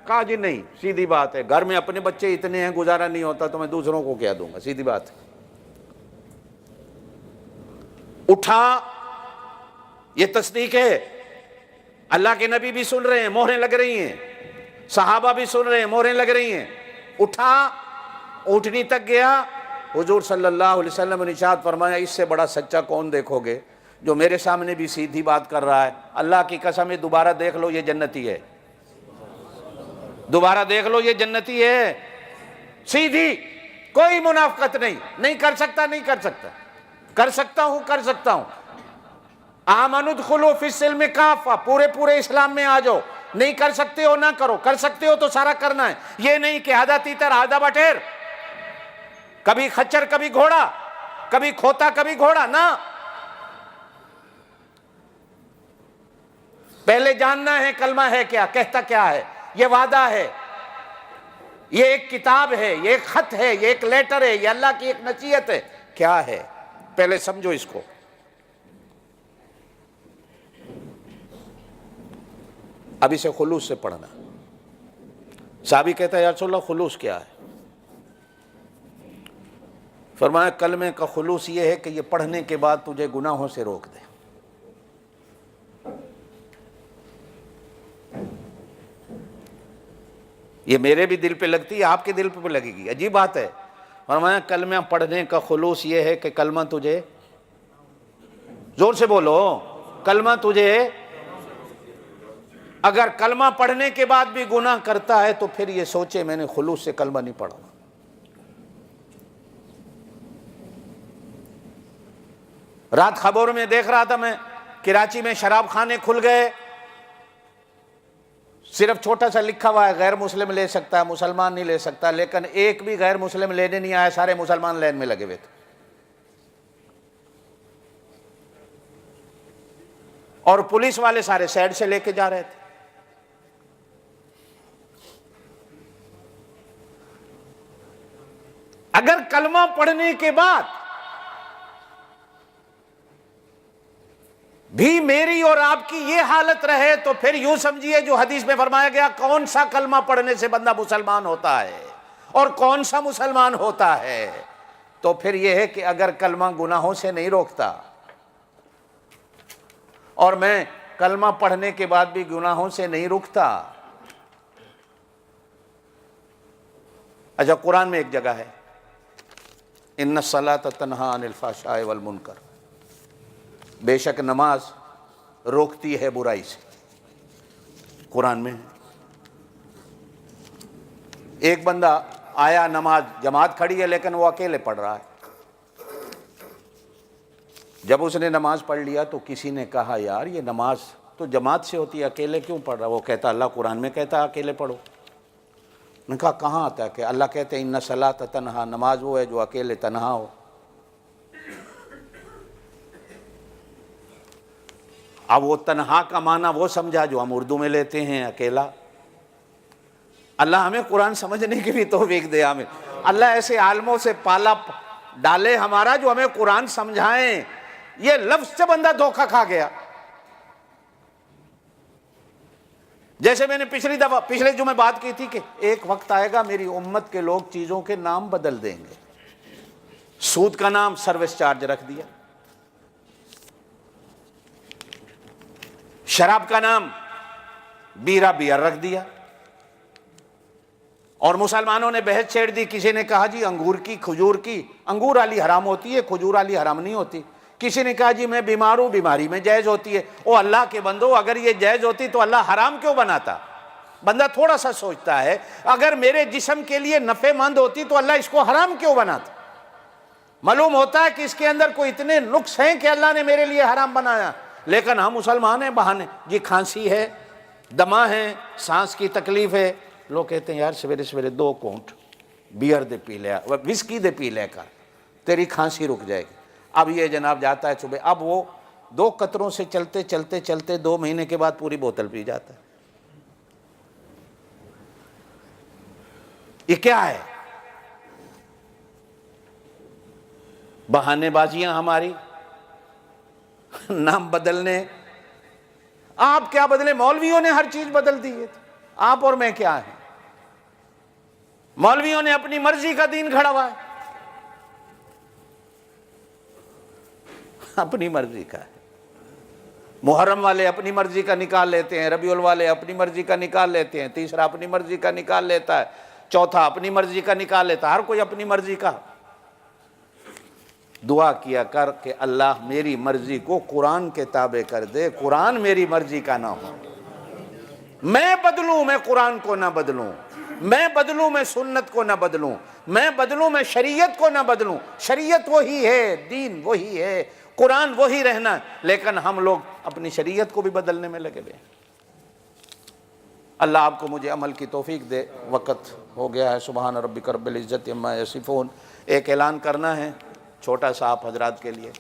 کہا جی نہیں، سیدھی بات ہے، گھر میں اپنے بچے اتنے ہیں گزارا نہیں ہوتا تو میں دوسروں کو کیا دوں گا، سیدھی بات ہے۔ اٹھا، یہ تصدیق ہے، اللہ کے نبی بھی سن رہے ہیں، مہریں لگ رہی ہیں۔ صحابہ بھی سن رہے ہیں، مہریں لگ رہی ہیں. اٹھا، اونٹنی تک گیا. حضور صلی اللہ علیہ وسلم نے ارشاد فرمایا اس سے بڑا سچا کون دیکھو گے جو میرے سامنے بھی سیدھی بات کر رہا ہے. اللہ کی قسم ہے دوبارہ دیکھ لو یہ جنتی ہے، دوبارہ دیکھ لو یہ جنتی ہے. سیدھی، کوئی منافقت نہیں. نہیں کر سکتا، نہیں کر سکتا. کر سکتا ہوں، کر سکتا ہوں. آمنوا ادخلوا فی السلم کافہ، پورے اسلام میں آ جاؤ. نہیں کر سکتے ہو نہ کرو، کر سکتے ہو تو سارا کرنا ہے. یہ نہیں کہ آدھا تیتر آدھا بٹیر، کبھی خچر کبھی گھوڑا، کبھی کھوتا کبھی گھوڑا. نہ، پہلے جاننا ہے کلمہ ہے کیا، کہتا کیا ہے. یہ وعدہ ہے، یہ ایک کتاب ہے، یہ ایک خط ہے، یہ ایک لیٹر ہے، یہ اللہ کی ایک نصیحت ہے. کیا ہے پہلے سمجھو اس کو. اب اسے خلوص سے پڑھنا. صحابی کہتا ہے یا رسول اللہ خلوص کیا ہے؟ فرمایا کلمے کا خلوص یہ ہے کہ یہ پڑھنے کے بعد تجھے گناہوں سے روک دے. یہ میرے بھی دل پہ لگتی ہے، آپ کے دل پہ لگے گی. عجیب بات ہے. فرمایا کلمہ پڑھنے کا خلوص یہ ہے کہ کلمہ تجھے، زور سے بولو، کلمہ تجھے، اگر کلمہ پڑھنے کے بعد بھی گناہ کرتا ہے تو پھر یہ سوچے میں نے خلوص سے کلمہ نہیں پڑھا. رات خبروں میں دیکھ رہا تھا میں، کراچی میں شراب خانے کھل گئے. صرف چھوٹا سا لکھا ہوا ہے غیر مسلم لے سکتا ہے، مسلمان نہیں لے سکتا. لیکن ایک بھی غیر مسلم لینے نہیں آیا، سارے مسلمان لین میں لگے ہوئے تھے. اور پولیس والے سارے سائڈ سے لے کے جا رہے تھے. اگر کلمہ پڑھنے کے بعد بھی میری اور آپ کی یہ حالت رہے تو پھر یوں سمجھیے جو حدیث میں فرمایا گیا کون سا کلمہ پڑھنے سے بندہ مسلمان ہوتا ہے اور کون سا مسلمان ہوتا ہے. تو پھر یہ ہے کہ اگر کلمہ گناہوں سے نہیں روکتا اور میں کلمہ پڑھنے کے بعد بھی گناہوں سے نہیں رکتا. اچھا قرآن میں ایک جگہ ہے ان الصلاۃ تنہی عن الفحشاء والمنکر، بے شک نماز روکتی ہے برائی سے. قرآن میں ایک بندہ آیا، نماز جماعت کھڑی ہے لیکن وہ اکیلے پڑھ رہا ہے. جب اس نے نماز پڑھ لیا تو کسی نے کہا یار یہ نماز تو جماعت سے ہوتی ہے، اکیلے کیوں پڑھ رہا؟ وہ کہتا اللہ قرآن میں کہتا ہے اکیلے پڑھو. نے کہا کہاں آتا ہے کہ اللہ کہتے ہیں ان الصلاۃ تنہی، نماز وہ ہے جو اکیلے تنہا ہو. اب وہ تنہا کا معنی وہ سمجھا جو ہم اردو میں لیتے ہیں اکیلا. اللہ ہمیں قرآن سمجھنے کی بھی توفیق دے. ہمیں اللہ ایسے عالموں سے پالا ڈالے ہمارا جو ہمیں قرآن سمجھائیں. یہ لفظ سے بندہ دھوکہ کھا گیا. جیسے میں نے پچھلے جمعے بات کی تھی کہ ایک وقت آئے گا میری امت کے لوگ چیزوں کے نام بدل دیں گے. سود کا نام سروس چارج رکھ دیا، شراب کا نام بیئر رکھ دیا، اور مسلمانوں نے بحث چھیڑ دی. کسی نے کہا جی انگور کی، کھجور کی، انگور والی حرام ہوتی ہے، کھجور والی حرام نہیں ہوتی. کسی نے کہا جی میں بیمار ہوں، بیماری میں جائز ہوتی ہے. او اللہ کے بندو، اگر یہ جائز ہوتی تو اللہ حرام کیوں بناتا؟ بندہ تھوڑا سا سوچتا ہے اگر میرے جسم کے لیے نفع مند ہوتی تو اللہ اس کو حرام کیوں بناتا؟ معلوم ہوتا ہے کہ اس کے اندر کوئی اتنے نقص ہیں کہ اللہ نے میرے لیے حرام بنایا. لیکن ہم مسلمان ہیں بہانے، جی کھانسی ہے، دمہ ہے، سانس کی تکلیف ہے. لوگ کہتے ہیں یار سویرے سویرے 2 کونٹ بیئر دے پی لے، وسکی دے پی لے کر تیری کھانسی رک جائے گی. اب یہ جناب جاتا ہے صبح، اب وہ 2 قطروں سے چلتے چلتے چلتے 2 مہینے کے بعد پوری بوتل پی جاتا ہے. یہ کیا ہے؟ بہانے بازیاں ہماری، نام بدلنے. آپ کیا بدلے؟ مولویوں نے ہر چیز بدل دی ہے. آپ اور میں کیا ہیں؟ مولویوں نے اپنی مرضی کا دین کھڑا ہوا ہے، اپنی مرضی کا ہے. محرم والے اپنی مرضی کا نکال لیتے ہیں، ربیع الاول والے اپنی مرضی کا نکال لیتے ہیں، تیسرا اپنی مرضی کا نکال لیتا ہے، چوتھا اپنی مرضی کا نکال لیتا ہے، ہر کوئی اپنی مرضی کا۔ دعا کیا کر کہ اللہ میری مرضی کو قرآن کے تابع کر دے، قرآن میری مرضی کا نہ ہو، میں بدلوں میں قرآن کو نہ بدلوں، میں بدلوں میں سنت کو نہ بدلوں، میں بدلوں میں شریعت کو نہ بدلوں۔ شریعت وہی ہے، دین وہی ہے، قرآن وہی رہنا، لیکن ہم لوگ اپنی شریعت کو بھی بدلنے میں لگے ہوئے ہیں۔ اللہ آپ کو مجھے عمل کی توفیق دے۔ وقت ہو گیا ہے۔ سبحان ربک رب العزت عما یصفون۔ ایک اعلان کرنا ہے چھوٹا سا آپ حضرات کے لیے۔